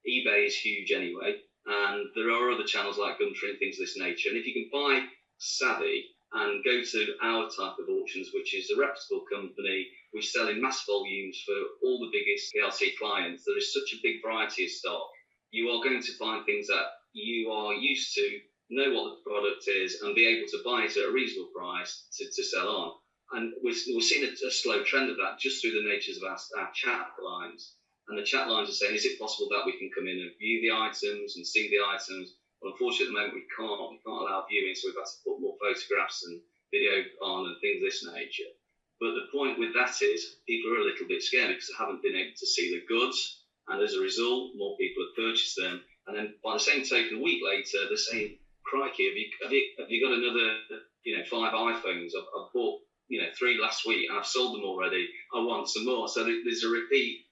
eBay is huge anyway, and there are other channels like Gumtree and things of this nature. And if you can buy savvy and go to our type of auctions, which is a reputable company, we sell in mass volumes for all the biggest PLC clients. There is such a big variety of stock. You are going to find things that you are used to, know what the product is, and be able to buy it at a reasonable price to sell on. And we're seeing a slow trend of that just through the natures of our chat lines. And the chat lines are saying, is it possible that we can come in and view the items and see the items? Well, unfortunately, at the moment, we can't allow viewing, so we've had to put more photographs and video on and things of this nature. But the point with that is people are a little bit scared because they haven't been able to see the goods, and as a result, more people have purchased them. And then by the same token, a week later, they're saying, crikey, have you got another 5 iPhones? I've bought 3 last week and I've sold them already. I want some more. So there's a repeat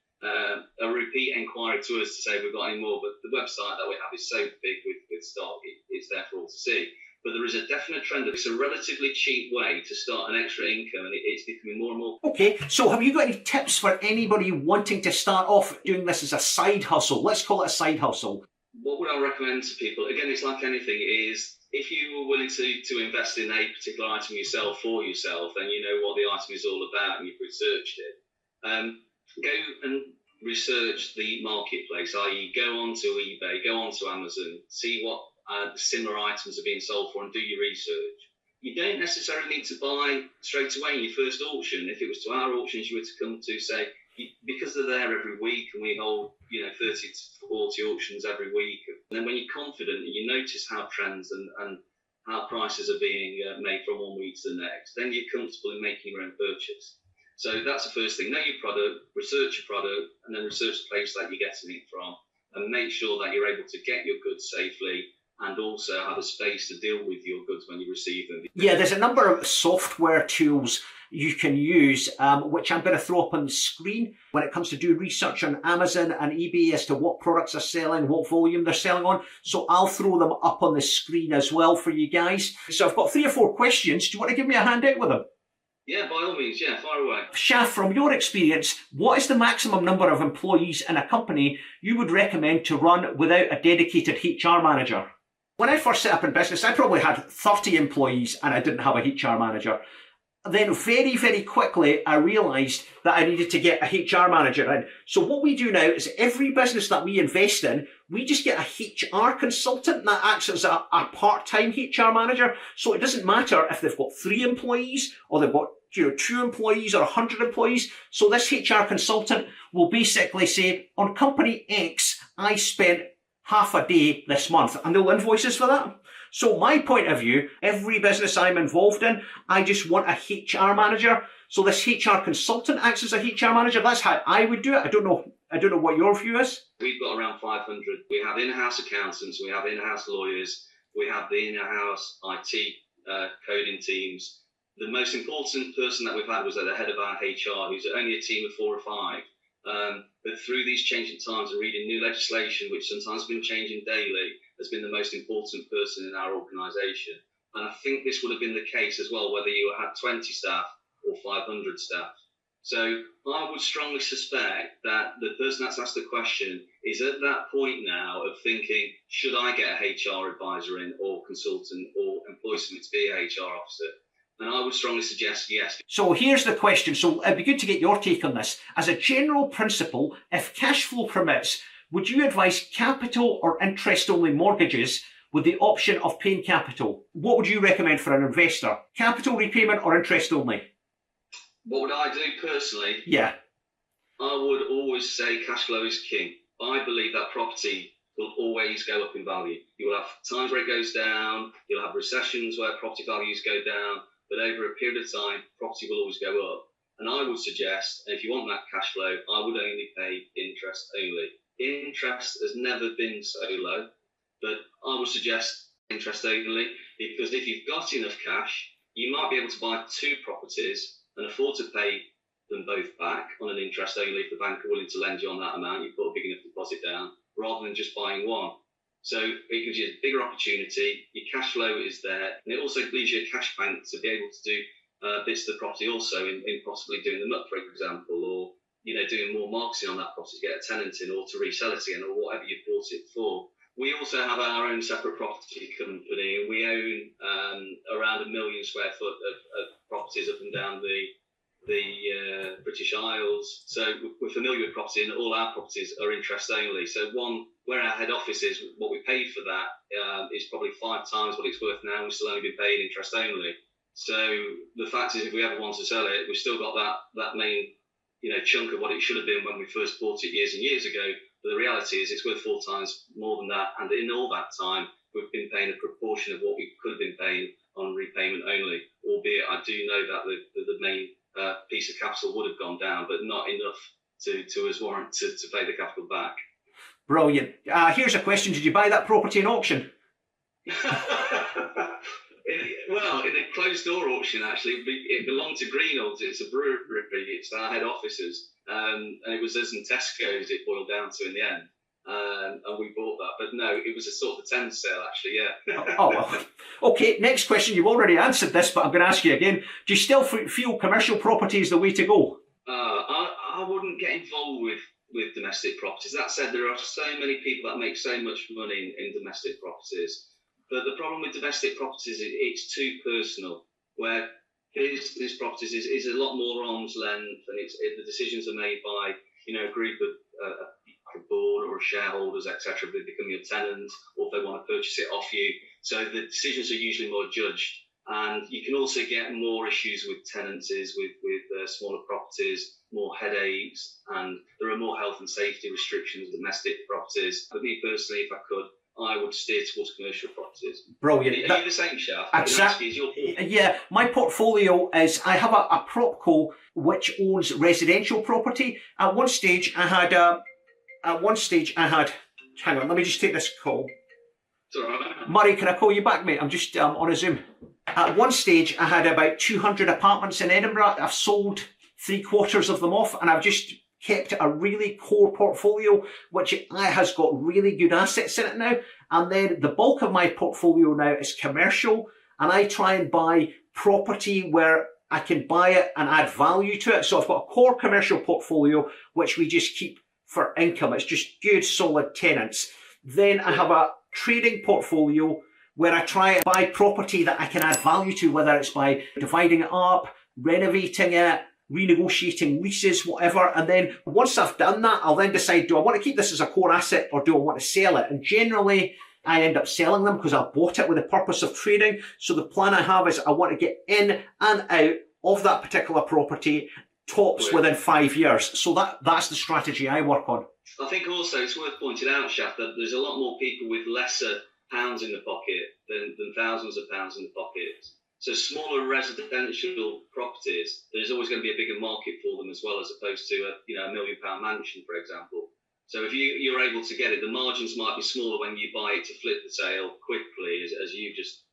inquiry to us to say if we've got any more, but the website that we have is so big with stock, it's there for all to see. But there is a definite trend of it's a relatively cheap way to start an extra income, and it's becoming more and more. Okay, so have you got any tips for anybody wanting to start off doing this as a side hustle? Let's call it a side hustle. what would I recommend to people? Again, it's like anything, is if you were willing to invest in a particular item yourself for yourself, and you know what the item is all about and you've researched it, go and research the marketplace, i.e. go onto eBay, go onto Amazon, see what similar items are being sold for and do your research. You don't necessarily need to buy straight away in your first auction. If it was to our auctions, you were to come to, say, because they're there every week and we hold 30 to 40 auctions every week, and then when you're confident and you notice how trends and how prices are being made from one week to the next, then you're comfortable in making your own purchase. So that's the first thing. Know your product, research your product, and then research the place that you're getting it from, and make sure that you're able to get your goods safely and also have a space to deal with your goods when you receive them. Yeah, there's a number of software tools you can use, which I'm going to throw up on the screen when it comes to do research on Amazon and eBay as to what products are selling, what volume they're selling on. So I'll throw them up on the screen as well for you guys. So I've got 3 or 4 questions. Do you want to give me a hand out with them? Yeah, by all means, yeah, fire away. Shaf, from your experience, what is the maximum number of employees in a company you would recommend to run without a dedicated HR manager? When I first set up in business, I probably had 30 employees and I didn't have a HR manager. Then very, very quickly, I realised that I needed to get a HR manager in. So what we do now is every business that we invest in, we just get a HR consultant that acts as a part-time HR manager. So it doesn't matter if they've got 3 employees or they've got 2 employees or 100 employees. So this HR consultant will basically say, on company X, I spent half a day this month, and they'll invoice us for that. So my point of view, every business I'm involved in, I just want a HR manager. So this HR consultant acts as a HR manager. That's how I would do it. I don't know what your view is. We've got around 500. We have in-house accountants, we have in-house lawyers, we have the in-house IT coding teams. The most important person that we've had was at the head of our HR, who's only a team of 4 or 5. But through these changing times and reading new legislation, which sometimes has been changing daily, has been the most important person in our organisation. And I think this would have been the case as well, whether you had 20 staff or 500 staff. So I would strongly suspect that the person that's asked the question is at that point now of thinking, should I get a HR advisor in or consultant or employ someone to be a HR officer? And I would strongly suggest yes. So here's the question. So it'd be good to get your take on this. As a general principle, if cash flow permits, would you advise capital or interest-only mortgages with the option of paying capital? What would you recommend for an investor? Capital repayment or interest-only? What would I do personally? Yeah. I would always say cash flow is king. I believe that property will always go up in value. You will have times where it goes down. You'll have recessions where property values go down. But over a period of time, property will always go up. And I would suggest, if you want that cash flow, I would only pay interest only. Interest has never been so low, but I would suggest interest only, because if you've got enough cash, you might be able to buy 2 properties and afford to pay them both back on an interest only if the bank are willing to lend you on that amount. You put a big enough deposit down, rather than just buying one. So it gives you a bigger opportunity, your cash flow is there, and it also leaves you a cash bank to be able to do bits of the property also in possibly doing them up, for example, or doing more marketing on that property to get a tenant in or to resell it again or whatever you bought it for. We also have our own separate property company, and we own around 1 million square foot of properties up and down the British Isles. So we're familiar with property, and all our properties are interest only. So where our head office is, what we paid for that is probably 5 times what it's worth now. We've still only been paid interest only. So the fact is, if we ever want to sell it, we've still got that main chunk of what it should have been when we first bought it years and years ago. But the reality is it's worth 4 times more than that. And in all that time, we've been paying a proportion of what we could have been paying on repayment only, albeit I do know that the main piece of capital would have gone down, but not enough to us warrant to pay the capital back. Brilliant. Here's a question. Did you buy that property in auction? Well, in a closed door auction, actually. It belonged to Greenhalgh's. It's a brewery. It's our head offices. And it was us and Tesco's it boiled down to in the end. And we bought that. But no, it was a sort of a tender sale, actually, yeah. Oh, well. Okay, next question. You've already answered this, but I'm going to ask you again. Do you still feel commercial property is the way to go? I wouldn't get involved with domestic properties. That said, there are so many people that make so much money in domestic properties. But the problem with domestic properties is it's too personal, where business properties is a lot more arm's length, and the decisions are made by a group of a board or shareholders, etc. If they become your tenant or if they want to purchase it off you. So the decisions are usually more judged, and you can also get more issues with tenancies, with smaller properties, more headaches, and there are more health and safety restrictions with domestic properties. But me personally, if I could, I would steer towards commercial properties. Brilliant. Are you the same, Shaf? Exactly. Yeah, my portfolio is, I have a propco which owns residential property. At one stage I had, hang on, let me just take this call. It's all right. Murray, can I call you back, mate? I'm just on a Zoom. At one stage I had about 200 apartments in Edinburgh. I've sold 3/4 of them off, and I've just kept a really core portfolio which has got really good assets in it now. And then the bulk of my portfolio now is commercial, and I try and buy property where I can buy it and add value to it. So I've got a core commercial portfolio which we just keep for income. It's just good solid tenants. Then I have a trading portfolio where I try and buy property that I can add value to, whether it's by dividing it up, renovating it, renegotiating leases, whatever. And then once I've done that, I'll then decide, do I want to keep this as a core asset or do I want to sell it? And generally I end up selling them because I bought it with the purpose of trading. So the plan I have is I want to get in and out of that particular property tops within 5 years. So that's the strategy I work on. I think also it's worth pointing out, Shaf, that there's a lot more people with lesser pounds in the pocket than thousands of pounds in the pocket. So smaller residential properties, there's always going to be a bigger market for them as well, as opposed to a £1 million mansion, for example. So if you're able to get it, the margins might be smaller when you buy it to flip the sale quickly, as you just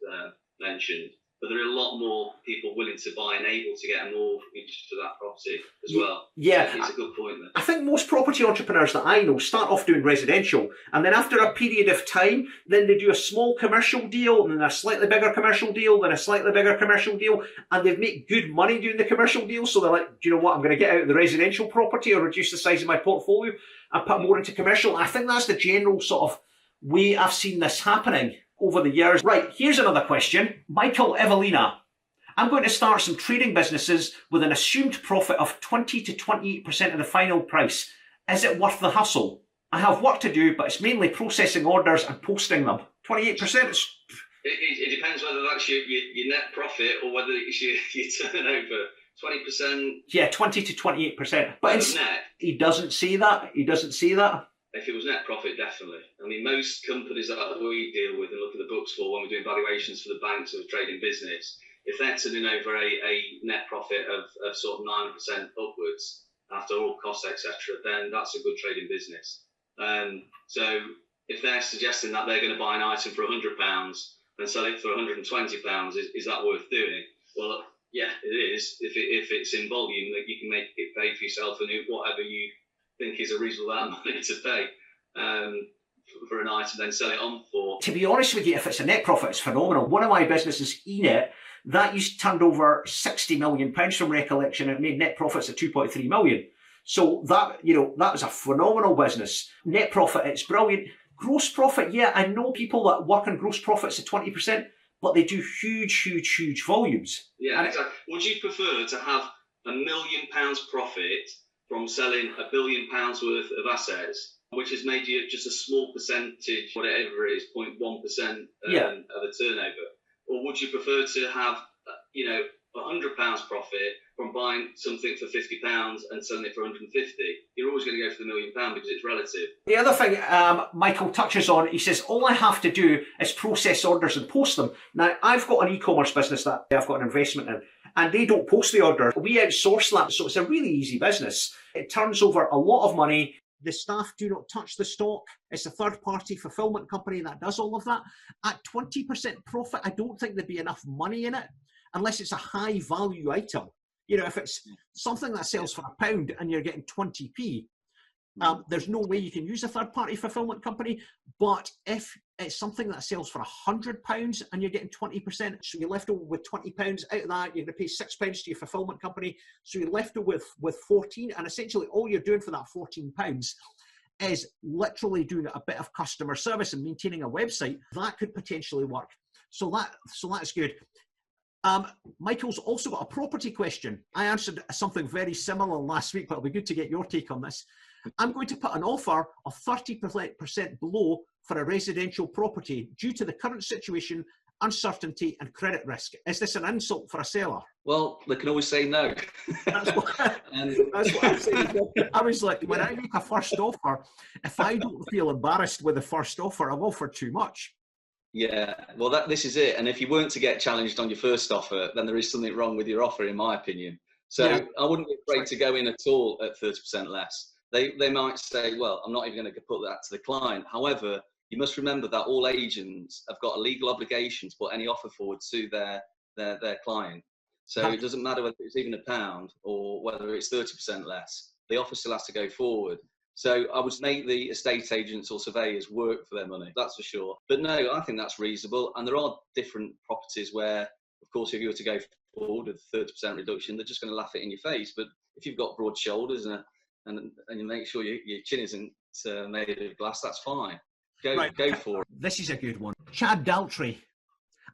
mentioned. But there are a lot more people willing to buy and able to get a mortgage to that property as well. Yeah, so it's a good point there. I think most property entrepreneurs that I know start off doing residential, and then after a period of time, then they do a small commercial deal, and then a slightly bigger commercial deal, then a slightly bigger commercial deal, and they've made good money doing the commercial deal. So they're like, do you know what? I'm going to get out of the residential property or reduce the size of my portfolio and put more into commercial. I think that's the general sort of way I've seen this happening over the years. Right, here's another question. Michael Evelina. I'm going to start some trading businesses with an assumed profit of 20 to 28% of the final price. Is it worth the hustle? I have work to do, but it's mainly processing orders and posting them. 28% is... It depends whether that's your net profit or whether it's your turnover. 20%. Yeah, 20 to 28%. But net. He doesn't see that. He doesn't see that. If it was net profit, definitely. I mean, most companies that we deal with and look at the books for when we're doing valuations for the banks of trading business, if they're turning over a net profit of sort of 9% upwards after all costs, etc., then that's a good trading business. So if they're suggesting that they're going to buy an item for £100 and sell it for £120, is that worth doing? Well, yeah, it is. If it's in volume, that you can make it pay for yourself and whatever you think is a reasonable amount of money to pay for an item, then sell it on for. To be honest with you, if it's a net profit, it's phenomenal. One of my businesses, Enet, that turned over £60 million from recollection, and it made net profits of 2.3 million. So that was a phenomenal business. Net profit, it's brilliant. Gross profit, yeah, I know people that work on gross profits at 20%, but they do huge volumes. Yeah, exactly. Would you prefer to have £1 million profit from selling £1 billion worth of assets, which has made you just a small percentage, whatever it is, 0.1% of a turnover? Or would you prefer to have, £100 profit from buying something for £50 and selling it for £150? You're always going to go for the £1 million because it's relative. The other thing Michael touches on, he says, all I have to do is process orders and post them. Now, I've got an e-commerce business that I've got an investment in, and they don't post the order. We outsource that, so it's a really easy business. It turns over a lot of money. The staff do not touch the stock. It's a third-party fulfillment company that does all of that. At 20% profit, I don't think there'd be enough money in it unless it's a high-value item. If it's something that sells for £1 and you're getting 20p, There's no way you can use a third-party fulfillment company, but if it's something that sells for £100 and you're getting 20%, so you're left over with £20 out of that, you're going to pay £6 to your fulfillment company, so you're left over with 14, and essentially all you're doing for that £14 is literally doing a bit of customer service and maintaining a website. That could potentially work. So that's good. Michael's also got a property question. I answered something very similar last week, but it'll be good to get your take on this. I'm going to put an offer of 30% below for a residential property due to the current situation, uncertainty and credit risk. Is this an insult for a seller? Well, they can always say no. That's what I'm saying. I was like, when I make a first offer, if I don't feel embarrassed with the first offer, I've offered too much. Yeah, well, this is it. And if you weren't to get challenged on your first offer, then there is something wrong with your offer, in my opinion. So yeah. I wouldn't be afraid to go in at all at 30% less. They might say, well, I'm not even going to put that to the client. However, you must remember that all agents have got a legal obligation to put any offer forward to their client. So it doesn't matter whether it's even £1 or whether it's 30% less. The offer still has to go forward. So I would make the estate agents or surveyors work for their money, that's for sure. But no, I think that's reasonable. And there are different properties where, of course, if you were to go forward with 30% reduction, they're just going to laugh it in your face. But if you've got broad shoulders and you make sure your chin isn't made of glass, that's fine. Go for it. This is a good one. Chad Daltrey.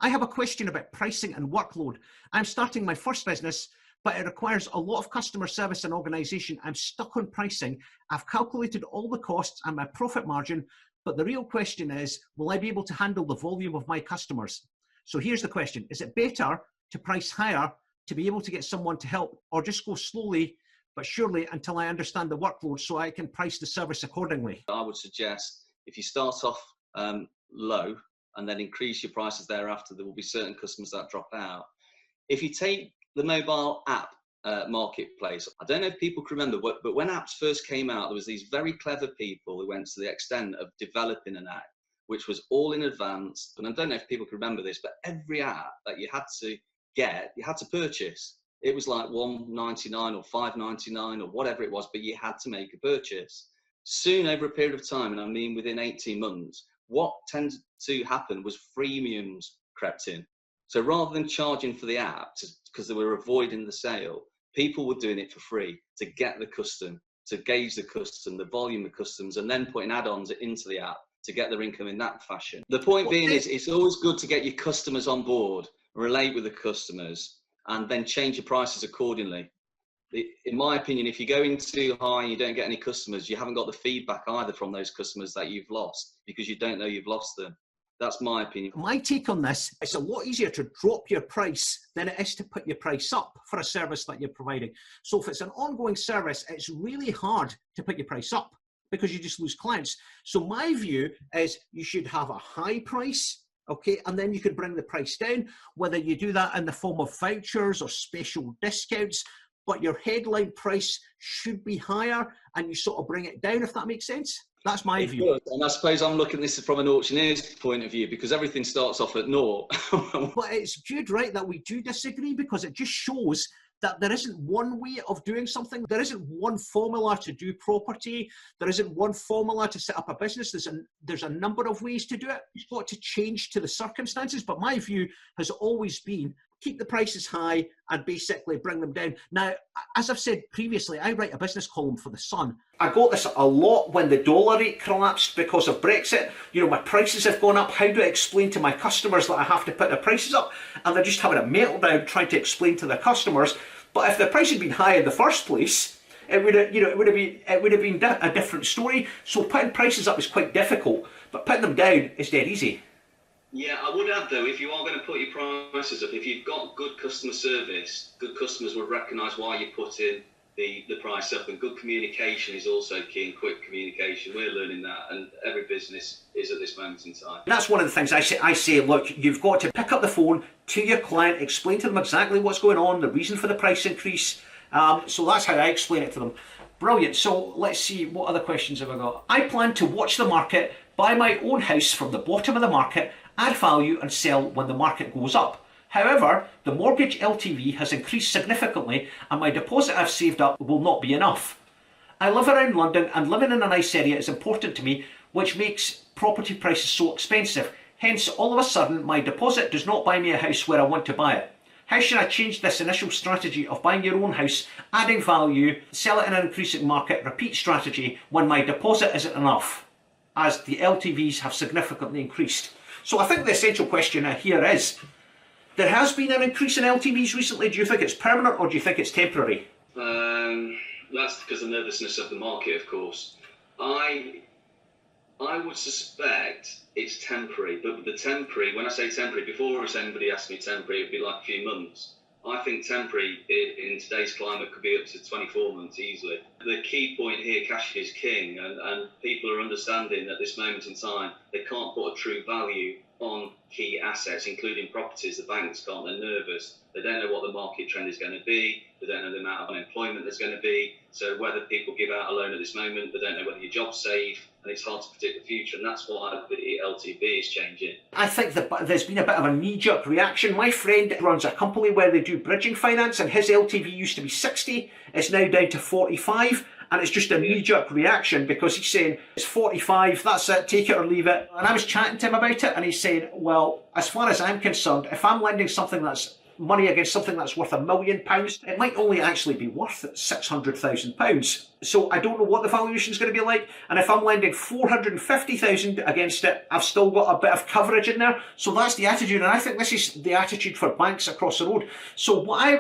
I have a question about pricing and workload. I'm starting my first business, but it requires a lot of customer service and organisation. I'm stuck on pricing. I've calculated all the costs and my profit margin, but the real question is, will I be able to handle the volume of my customers? So here's the question. Is it better to price higher to be able to get someone to help, or just go slowly but surely until I understand the workload so I can price the service accordingly? I would suggest if you start off low and then increase your prices thereafter, there will be certain customers that drop out. If you take the mobile app marketplace, I don't know if people can remember, but when apps first came out, there was these very clever people who went to the extent of developing an app, which was all in advance. And I don't know if people can remember this, but every app that you had to get, you had to purchase. It was like $1.99 or $5.99 or whatever it was, but you had to make a purchase. Soon, over a period of time, and I mean within 18 months, what tended to happen was freemiums crept in. So rather than charging for the app because they were avoiding the sale, people were doing it for free to get the custom, to gauge the custom, the volume of customs, and then putting add-ons into the app to get their income in that fashion. The point being is it's always good to get your customers on board, relate with the customers, and then change your prices accordingly. In my opinion, if you're going too high and you don't get any customers, you haven't got the feedback either from those customers that you've lost because you don't know you've lost them. That's my opinion. My take on this, it's a lot easier to drop your price than it is to put your price up for a service that you're providing. So if it's an ongoing service, it's really hard to put your price up because you just lose clients. So my view is you should have a high price, okay, and then you can bring the price down, whether you do that in the form of vouchers or special discounts, but your headline price should be higher and you sort of bring it down, if that makes sense. That's my view. And I suppose I'm looking at this from an auctioneer's point of view because everything starts off at naught. But it's good, right, that we do disagree because it just shows that there isn't one way of doing something. There isn't one formula to do property. There isn't one formula to set up a business. There's a number of ways to do it. You've got to change to the circumstances. But my view has always been keep the prices high and basically bring them down. Now, as I've said previously, I write a business column for The Sun. I got this a lot when the dollar rate collapsed because of Brexit. You know, my prices have gone up. How do I explain to my customers that I have to put their prices up? And they're just having a meltdown trying to explain to their customers. But if the price had been high in the first place, it would have been a different story. So putting prices up is quite difficult, but putting them down is dead easy. Yeah, I would add though, if you are going to put your prices up, if you've got good customer service, good customers will recognise why you're putting the price up, and good communication is also key, and quick communication. We're learning that, and every business is at this moment in time. That's one of the things I say, look, you've got to pick up the phone to your client, explain to them exactly what's going on, the reason for the price increase. So that's how I explain it to them. Brilliant. So let's see, what other questions have I got? I plan to watch the market, buy my own house from the bottom of the market, add value and sell when the market goes up. However, the mortgage LTV has increased significantly and my deposit I've saved up will not be enough. I live around London and living in a nice area is important to me, which makes property prices so expensive. Hence, all of a sudden, my deposit does not buy me a house where I want to buy it. How should I change this initial strategy of buying your own house, adding value, sell it in an increasing market, repeat strategy when my deposit isn't enough, as the LTVs have significantly increased? So I think the essential question here is, there has been an increase in LTVs recently. Do you think it's permanent or do you think it's temporary? That's because of the nervousness of the market, of course. I would suspect it's temporary, but the temporary, when I say temporary, before if anybody asked me temporary, it would be like a few months. I think temporary in today's climate could be up to 24 months easily. The key point here, cash is king, and people are understanding at this moment in time they can't put a true value on key assets, including properties. The banks can't, they're nervous. They don't know what the market trend is going to be. They don't know the amount of unemployment there's going to be. So whether people give out a loan at this moment, they don't know whether your job's safe, and it's hard to predict the future. And that's why the LTV is changing. I think that there's been a bit of a knee-jerk reaction. My friend runs a company where they do bridging finance, and his LTV used to be 60. It's now down to 45. And it's just a knee-jerk reaction because he's saying, it's 45, that's it, take it or leave it. And I was chatting to him about it, and he's saying, well, as far as I'm concerned, if I'm lending something that's money against something that's worth £1 million, it might only actually be worth £600,000. So I don't know what the valuation is going to be like. And if I'm lending $450,000 against it, I've still got a bit of coverage in there. So that's the attitude. And I think this is the attitude for banks across the road. So what I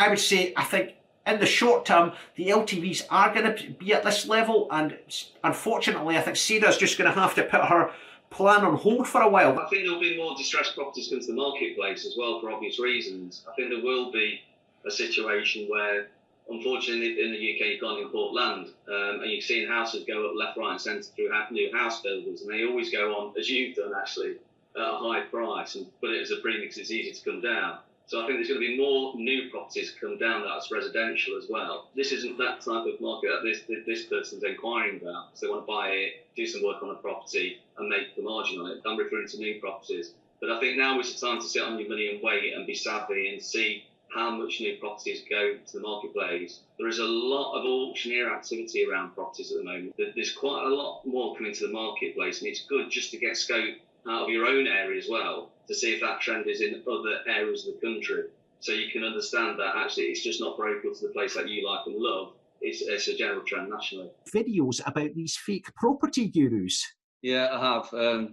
would say, I think, in the short term, the LTVs are going to be at this level, and unfortunately, I think Sarah's just going to have to put her plan on hold for a while. I think there'll be more distressed properties come to the marketplace as well, for obvious reasons. I think there will be a situation where, unfortunately, in the UK, you can't import land, and you've seen houses go up left, right, and centre through new house builders, and they always go on, as you've done actually, at a high price and put it as a premium because it's easy to come down. So I think there's going to be more new properties come down that's residential as well. This isn't that type of market that this person's inquiring about, because they want to buy it, do some work on a property and make the margin on it. I'm referring to new properties. But I think now is the time to sit on your money and wait and be savvy and see how much new properties go to the marketplace. There is a lot of auctioneer activity around properties at the moment. There's quite a lot more coming to the marketplace, and it's good just to get scope out of your own area as well, to see if that trend is in other areas of the country. So you can understand that actually it's just not very good to the place that you like and love. It's a general trend nationally. Videos about these fake property gurus. Yeah, I have.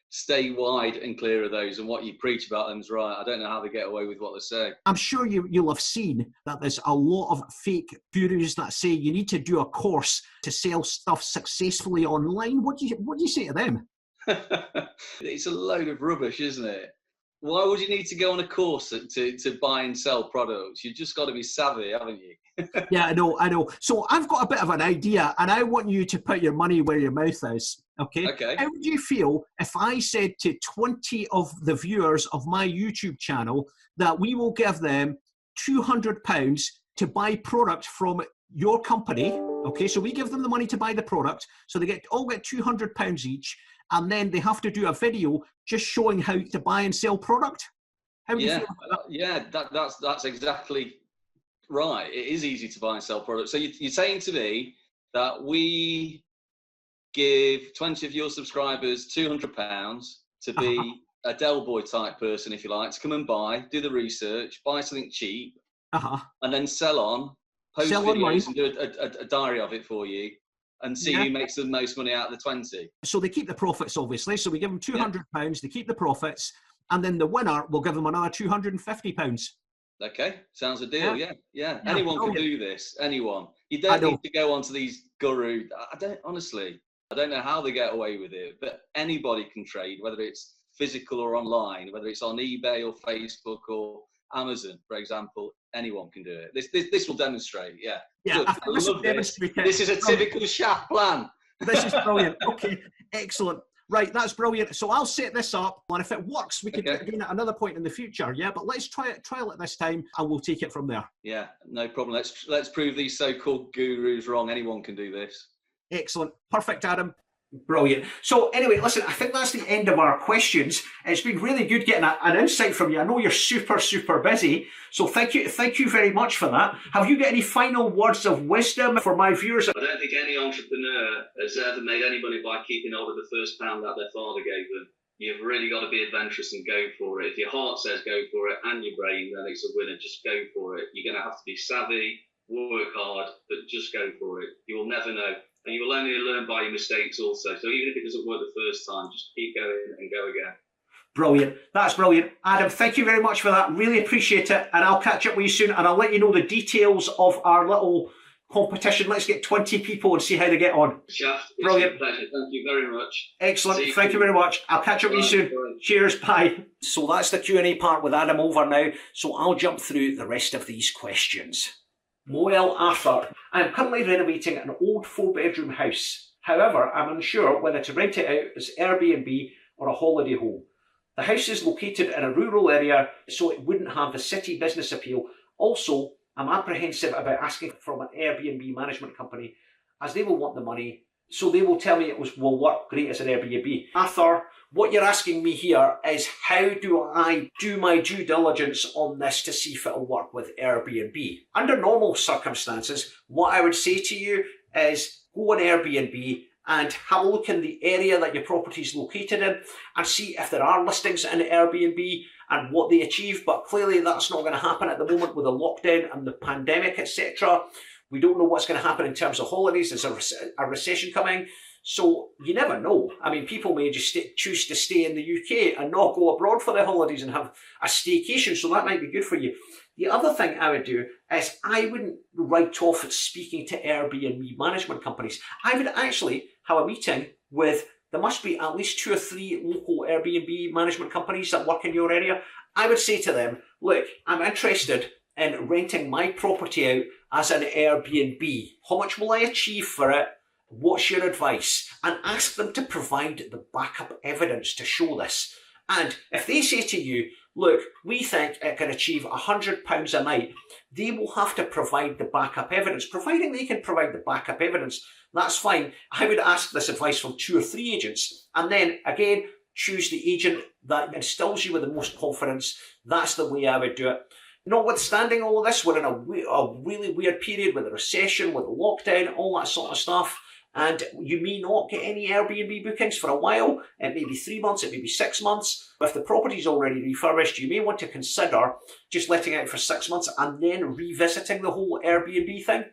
Stay wide and clear of those, and what you preach about them is right. I don't know how they get away with what they say. I'm sure you'll have seen that there's a lot of fake gurus that say you need to do a course to sell stuff successfully online. What do you say to them? It's a load of rubbish, isn't it? Why would you need to go on a course to buy and sell products? You've just got to be savvy, haven't you? Yeah, I know. So I've got a bit of an idea, and I want you to put your money where your mouth is. Okay. How would you feel if I said to 20 of the viewers of my YouTube channel that we will give them £200 to buy product from your company? Okay, so we give them the money to buy the product, so they all get £200 each, and then they have to do a video just showing how to buy and sell product. How do you feel about that? Yeah, that's exactly right. It is easy to buy and sell products. So you're saying to me that we give 20 of your subscribers £200 to be a Del Boy type person, if you like, to come and buy, do the research, buy something cheap, and then sell on, post videos and do a diary of it for you, and see who makes the most money out of the 20. So they keep the profits, obviously. So we give them £200, they keep the profits, and then the winner will give them another £250. Okay, sounds a deal. Yeah. Anyone can do this. Anyone. You don't need to go onto these gurus. I don't know how they get away with it, but anybody can trade, whether it's physical or online, whether it's on eBay or Facebook or Amazon, for example. Anyone can do it. This will demonstrate. Yeah. Good. I love this. This is a typical Shaf plan. This is brilliant. Okay, excellent. Right, that's brilliant. So I'll set this up, and if it works, we can do it again at another point in the future. Yeah, but let's trial it this time, and we'll take it from there. Yeah, no problem. Let's prove these so-called gurus wrong. Anyone can do this. Excellent. Perfect, Adam. Brilliant. So anyway, listen, I think that's the end of our questions. It's been really good getting an insight from you. I know you're super, super busy. So thank you very much for that. Have you got any final words of wisdom for my viewers? I don't think any entrepreneur has ever made any money by keeping hold of the first pound that their father gave them. You've really got to be adventurous and go for it. If your heart says go for it and your brain, then it's a winner. Just go for it. You're going to have to be savvy, work hard, but just go for it. You will never know. And you will only learn by your mistakes also. So even if it doesn't work the first time, just keep going and go again. Brilliant. That's brilliant. Adam, thank you very much for that. Really appreciate it. And I'll catch up with you soon. And I'll let you know the details of our little competition. Let's get 20 people and see how they get on. Shaf, it's brilliant. a pleasure. Thank you very much. Excellent. Thank you very much. I'll catch up with you soon. Bye. Cheers. Bye. So that's the Q&A part with Adam over now. So I'll jump through the rest of these questions. Moel Arthur. I am currently renovating an old 4-bedroom house. However, I'm unsure whether to rent it out as Airbnb or a holiday home. The house is located in a rural area, so it wouldn't have the city business appeal. Also, I'm apprehensive about asking from an Airbnb management company, as they will want the money, so they will tell me it will work great as an Airbnb. Arthur, what you're asking me here is how do I do my due diligence on this to see if it'll work with Airbnb? Under normal circumstances, what I would say to you is go on Airbnb and have a look in the area that your property is located in and see if there are listings in Airbnb and what they achieve. But clearly that's not going to happen at the moment with the lockdown and the pandemic, etc. We don't know what's going to happen in terms of holidays. There's a recession coming. So you never know. I mean, people may just choose to stay in the UK and not go abroad for their holidays and have a staycation. So that might be good for you. The other thing I would do is I wouldn't write off speaking to Airbnb management companies. I would actually have a meeting with, there must be at least 2 or 3 local Airbnb management companies that work in your area. I would say to them, look, I'm interested in renting my property out as an Airbnb. How much will I achieve for it? What's your advice? And ask them to provide the backup evidence to show this. And if they say to you, look, we think it can achieve £100 a night, they will have to provide the backup evidence. Providing they can provide the backup evidence, that's fine. I would ask this advice from 2 or 3 agents. And then, again, choose the agent that instills you with the most confidence. That's the way I would do it. Notwithstanding all of this, we're in a really weird period with a recession, with a lockdown, all that sort of stuff. And you may not get any Airbnb bookings for a while. It may be 3 months, it may be 6 months. If the property's already refurbished, you may want to consider just letting it out for 6 months and then revisiting the whole Airbnb thing.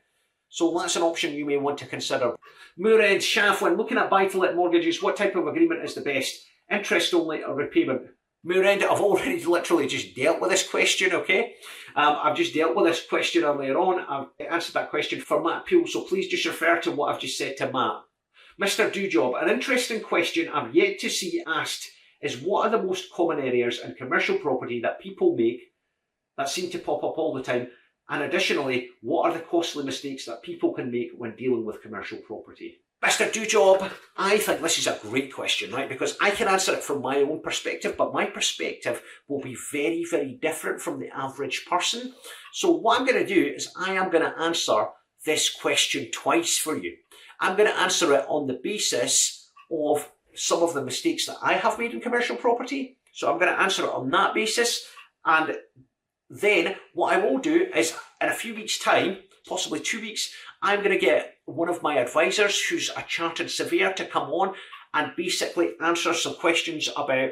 So that's an option you may want to consider. Murid, Shaf, when looking at buy-to-let mortgages, what type of agreement is the best? Interest only or repayment? Murid, I've already literally just dealt with this question, okay? I've just dealt with this question earlier on. I've answered that question for Matt Peel, so please just refer to what I've just said to Matt. Mr. Dewjob, an interesting question I've yet to see asked is what are the most common areas in commercial property that people make that seem to pop up all the time? And additionally, what are the costly mistakes that people can make when dealing with commercial property? Mr. Dewjob, I think this is a great question, right? Because I can answer it from my own perspective, but my perspective will be very, very different from the average person. So what I'm going to do is I am going to answer this question twice for you. I'm going to answer it on the basis of some of the mistakes that I have made in commercial property. So I'm going to answer it on that basis. And then what I will do is in a few weeks' time, possibly 2 weeks, I'm going to get one of my advisors who's a chartered surveyor to come on and basically answer some questions about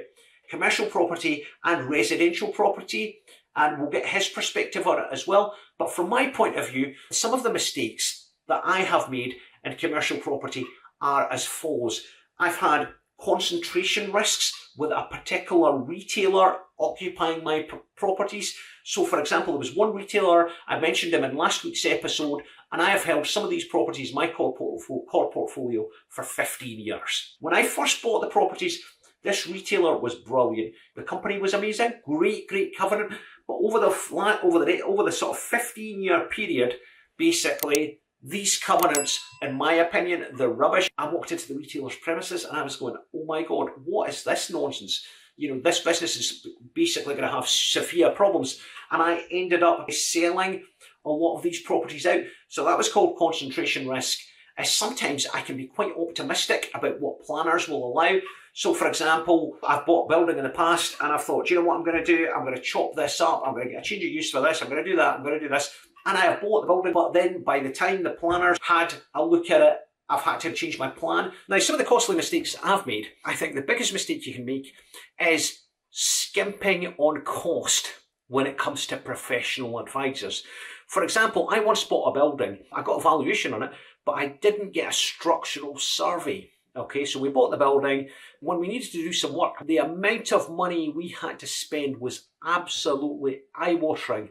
commercial property and residential property, and we'll get his perspective on it as well. But from my point of view, some of the mistakes that I have made in commercial property are as follows. I've had concentration risks with a particular retailer occupying my properties. So for example, there was one retailer, I mentioned him in last week's episode, and I have held some of these properties in my core portfolio for 15 years. When I first bought the properties, this retailer was brilliant. The company was amazing, great covenant, but over the sort of 15-year period, basically, these covenants, in my opinion, they're rubbish. I walked into the retailer's premises and I was going, oh my God, what is this nonsense? You know, this business is basically going to have severe problems. And I ended up selling a lot of these properties out. So that was called concentration risk. is sometimes I can be quite optimistic about what planners will allow. So for example, I've bought a building in the past and I've thought, do you know what I'm going to do? I'm going to chop this up, I'm going to get a change of use for this, I'm going to do that, I'm going to do this. And I have bought the building, but then by the time the planners had a look at it, I've had to change my plan. Now, some of the costly mistakes I've made, I think the biggest mistake you can make is skimping on cost when it comes to professional advisors. For example, I once bought a building, I got a valuation on it, but I didn't get a structural survey. Okay, so we bought the building. When we needed to do some work, the amount of money we had to spend was absolutely eye-watering,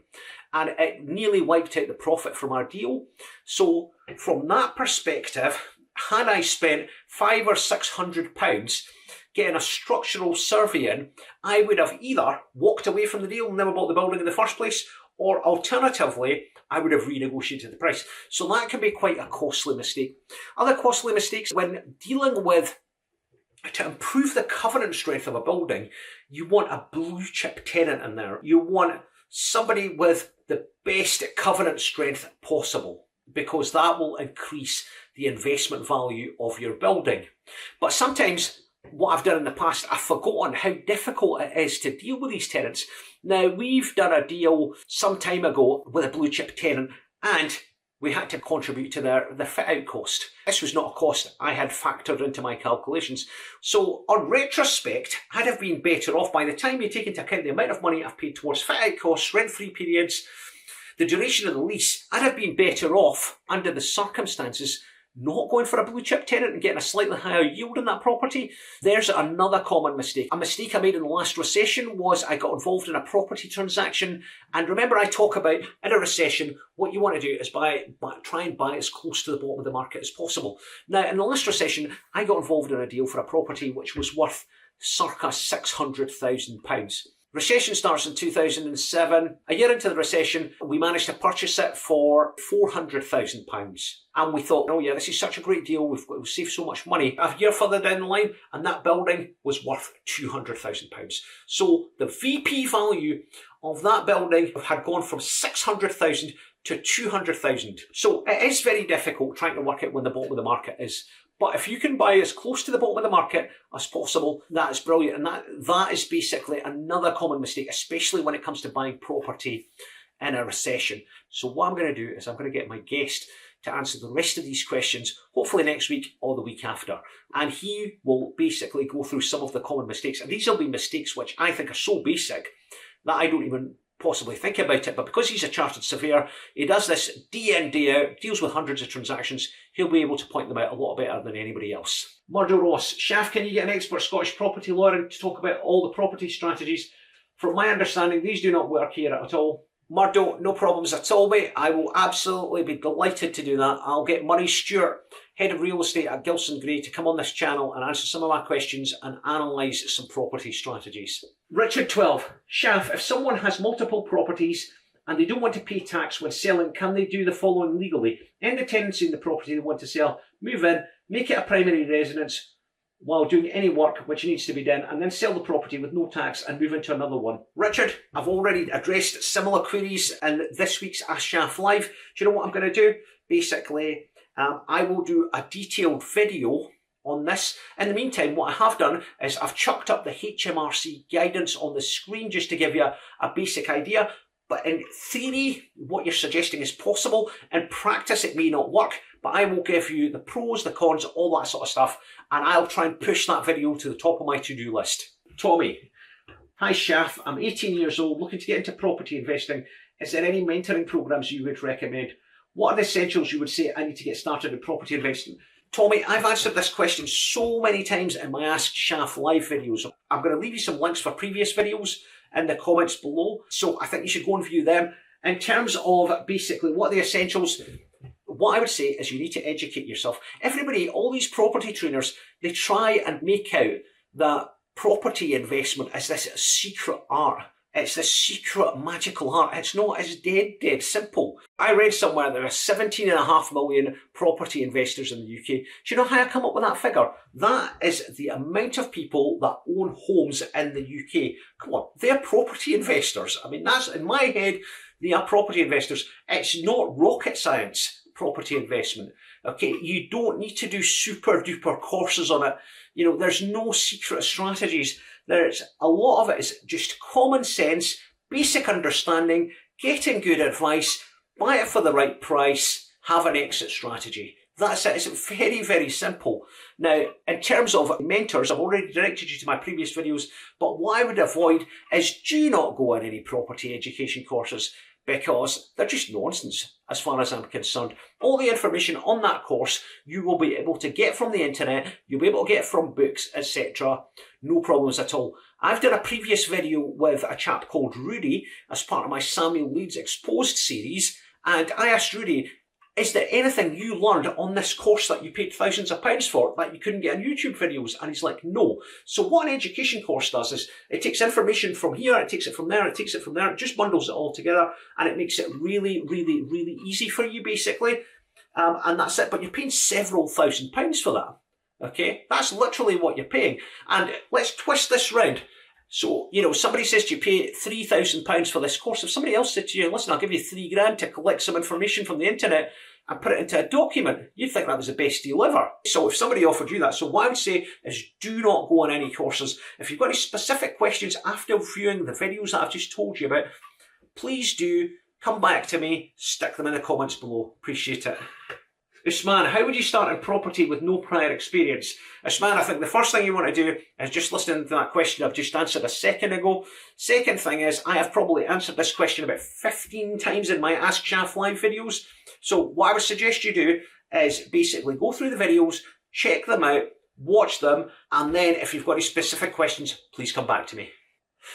and it nearly wiped out the profit from our deal. So from that perspective, had I spent £500 or £600 getting a structural survey in, I would have either walked away from the deal and never bought the building in the first place, or alternatively, I would have renegotiated the price. So that can be quite a costly mistake. Other costly mistakes when dealing with, to improve the covenant strength of a building, you want a blue chip tenant in there. You want somebody with the best covenant strength possible, because that will increase the investment value of your building. But sometimes what I've done in the past, I've forgotten how difficult it is to deal with these tenants. Now, we've done a deal some time ago with a blue chip tenant, and we had to contribute to the fit out cost. This was not a cost I had factored into my calculations. So on retrospect, I'd have been better off by the time you take into account the amount of money I've paid towards fit out costs, rent-free periods, the duration of the lease, I'd have been better off under the circumstances not going for a blue chip tenant and getting a slightly higher yield on that property. There's another common mistake. A mistake I made in the last recession was I got involved in a property transaction. And remember, I talk about in a recession, what you want to do is try and buy as close to the bottom of the market as possible. Now, in the last recession, I got involved in a deal for a property which was worth circa £600,000. Recession starts in 2007. A year into the recession, we managed to purchase it for £400,000. And we thought, oh yeah, this is such a great deal. We'll save so much money. A year further down the line, and that building was worth £200,000. So the VP value of that building had gone from 600,000 to 200,000. So it is very difficult trying to work out when the bottom of the market is. But if you can buy as close to the bottom of the market as possible, that is brilliant. And that is basically another common mistake, especially when it comes to buying property in a recession. So what I'm going to do is I'm going to get my guest to answer the rest of these questions, hopefully next week or the week after. And he will basically go through some of the common mistakes. And these will be mistakes which I think are so basic that I don't even possibly think about it, but because he's a chartered surveyor, he does this day in, day out, deals with hundreds of transactions, he'll be able to point them out a lot better than anybody else. Murdo Ross, Shaf, can you get an expert Scottish property lawyer to talk about all the property strategies? From my understanding, these do not work here at all. Murdo, no problems at all, mate. I will absolutely be delighted to do that. I'll get Murray Stewart, Head of Real Estate at Gilson Gray, to come on this channel and answer some of my questions and analyse some property strategies. Richard 12, Shaf, if someone has multiple properties and they don't want to pay tax when selling, can they do the following legally? End the tenancy in the property they want to sell, move in, make it a primary residence while doing any work which needs to be done, and then sell the property with no tax and move into another one. Richard, I've already addressed similar queries in this week's Ask Shaf Live. Do you know what I'm going to do? Basically, I will do a detailed video on this. In the meantime, what I have done is I've chucked up the HMRC guidance on the screen just to give you a basic idea. But in theory, what you're suggesting is possible. In practice, it may not work, but I will give you the pros, the cons, all that sort of stuff, and I'll try and push that video to the top of my to-do list. Tommy, hi Shaf, I'm 18 years old, looking to get into property investing. Is there any mentoring programs you would recommend? What are the essentials you would say I need to get started in property investing? Tommy, I've answered this question so many times in my Ask Shaf Live videos. I'm going to leave you some links for previous videos in the comments below, so I think you should go and view them. In terms of basically what are the essentials, what I would say is you need to educate yourself. Everybody, all these property trainers, they try and make out that property investment is this secret art. It's this secret magical art. It's not. It's dead simple. I read somewhere there are 17.5 million property investors in the UK. Do you know how I come up with that figure? That is the amount of people that own homes in the UK. Come on, they're property investors. I mean, that's in my head, they are property investors. It's not rocket science. property investment. Okay, you don't need to do super duper courses on it. You know, there's no secret strategies. There's a lot of it is just common sense, basic understanding, getting good advice, buy it for the right price, have an exit strategy. That's it. It's very, very simple. Now, in terms of mentors, I've already directed you to my previous videos, but what I would avoid is do not go on any property education courses, because they're just nonsense as far as I'm concerned. All the information on that course you will be able to get from the internet, you'll be able to get from books, etc. No problems at all. I've done a previous video with a chap called Rudy as part of my Samuel Leeds Exposed series, and I asked Rudy, is there anything you learned on this course that you paid thousands of pounds for that you couldn't get on YouTube videos? And he's like, no. So what an education course does is it takes information from here, it takes it from there, it takes it from there, it just bundles it all together, and it makes it really, really, really easy for you, basically. And that's it. But you're paying several £1,000s for that. Okay? That's literally what you're paying. And let's twist this round. So, you know, somebody says to you pay £3,000 for this course. If somebody else said to you, listen, I'll give you £3,000 to collect some information from the internet and put it into a document, you'd think that was the best deal ever. So if somebody offered you that, so what I would say is do not go on any courses. If you've got any specific questions after viewing the videos that I've just told you about, please do come back to me, stick them in the comments below. Appreciate it. Usman, how would you start in property with no prior experience? Usman, I think the first thing you want to do is just listen to that question I've just answered a second ago. Second thing is, I have probably answered this question about 15 times in my Ask Shaf Live videos. So what I would suggest you do is basically go through the videos, check them out, watch them, and then if you've got any specific questions, please come back to me.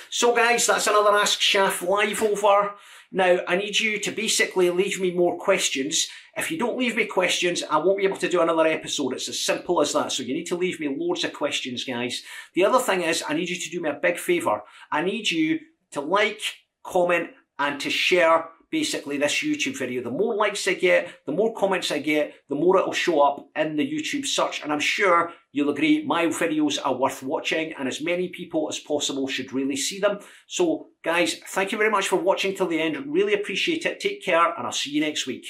So guys, that's another Ask Shaf Live over. Now, I need you to basically leave me more questions. If you don't leave me questions, I won't be able to do another episode. It's as simple as that. So you need to leave me loads of questions, guys. The other thing is, I need you to do me a big favour. I need you to like, comment, and to share basically this YouTube video. The more likes I get, the more comments I get, the more it'll show up in the YouTube search. And I'm sure you'll agree my videos are worth watching, and as many people as possible should really see them. So guys, thank you very much for watching till the end. Really appreciate it. Take care, and I'll see you next week.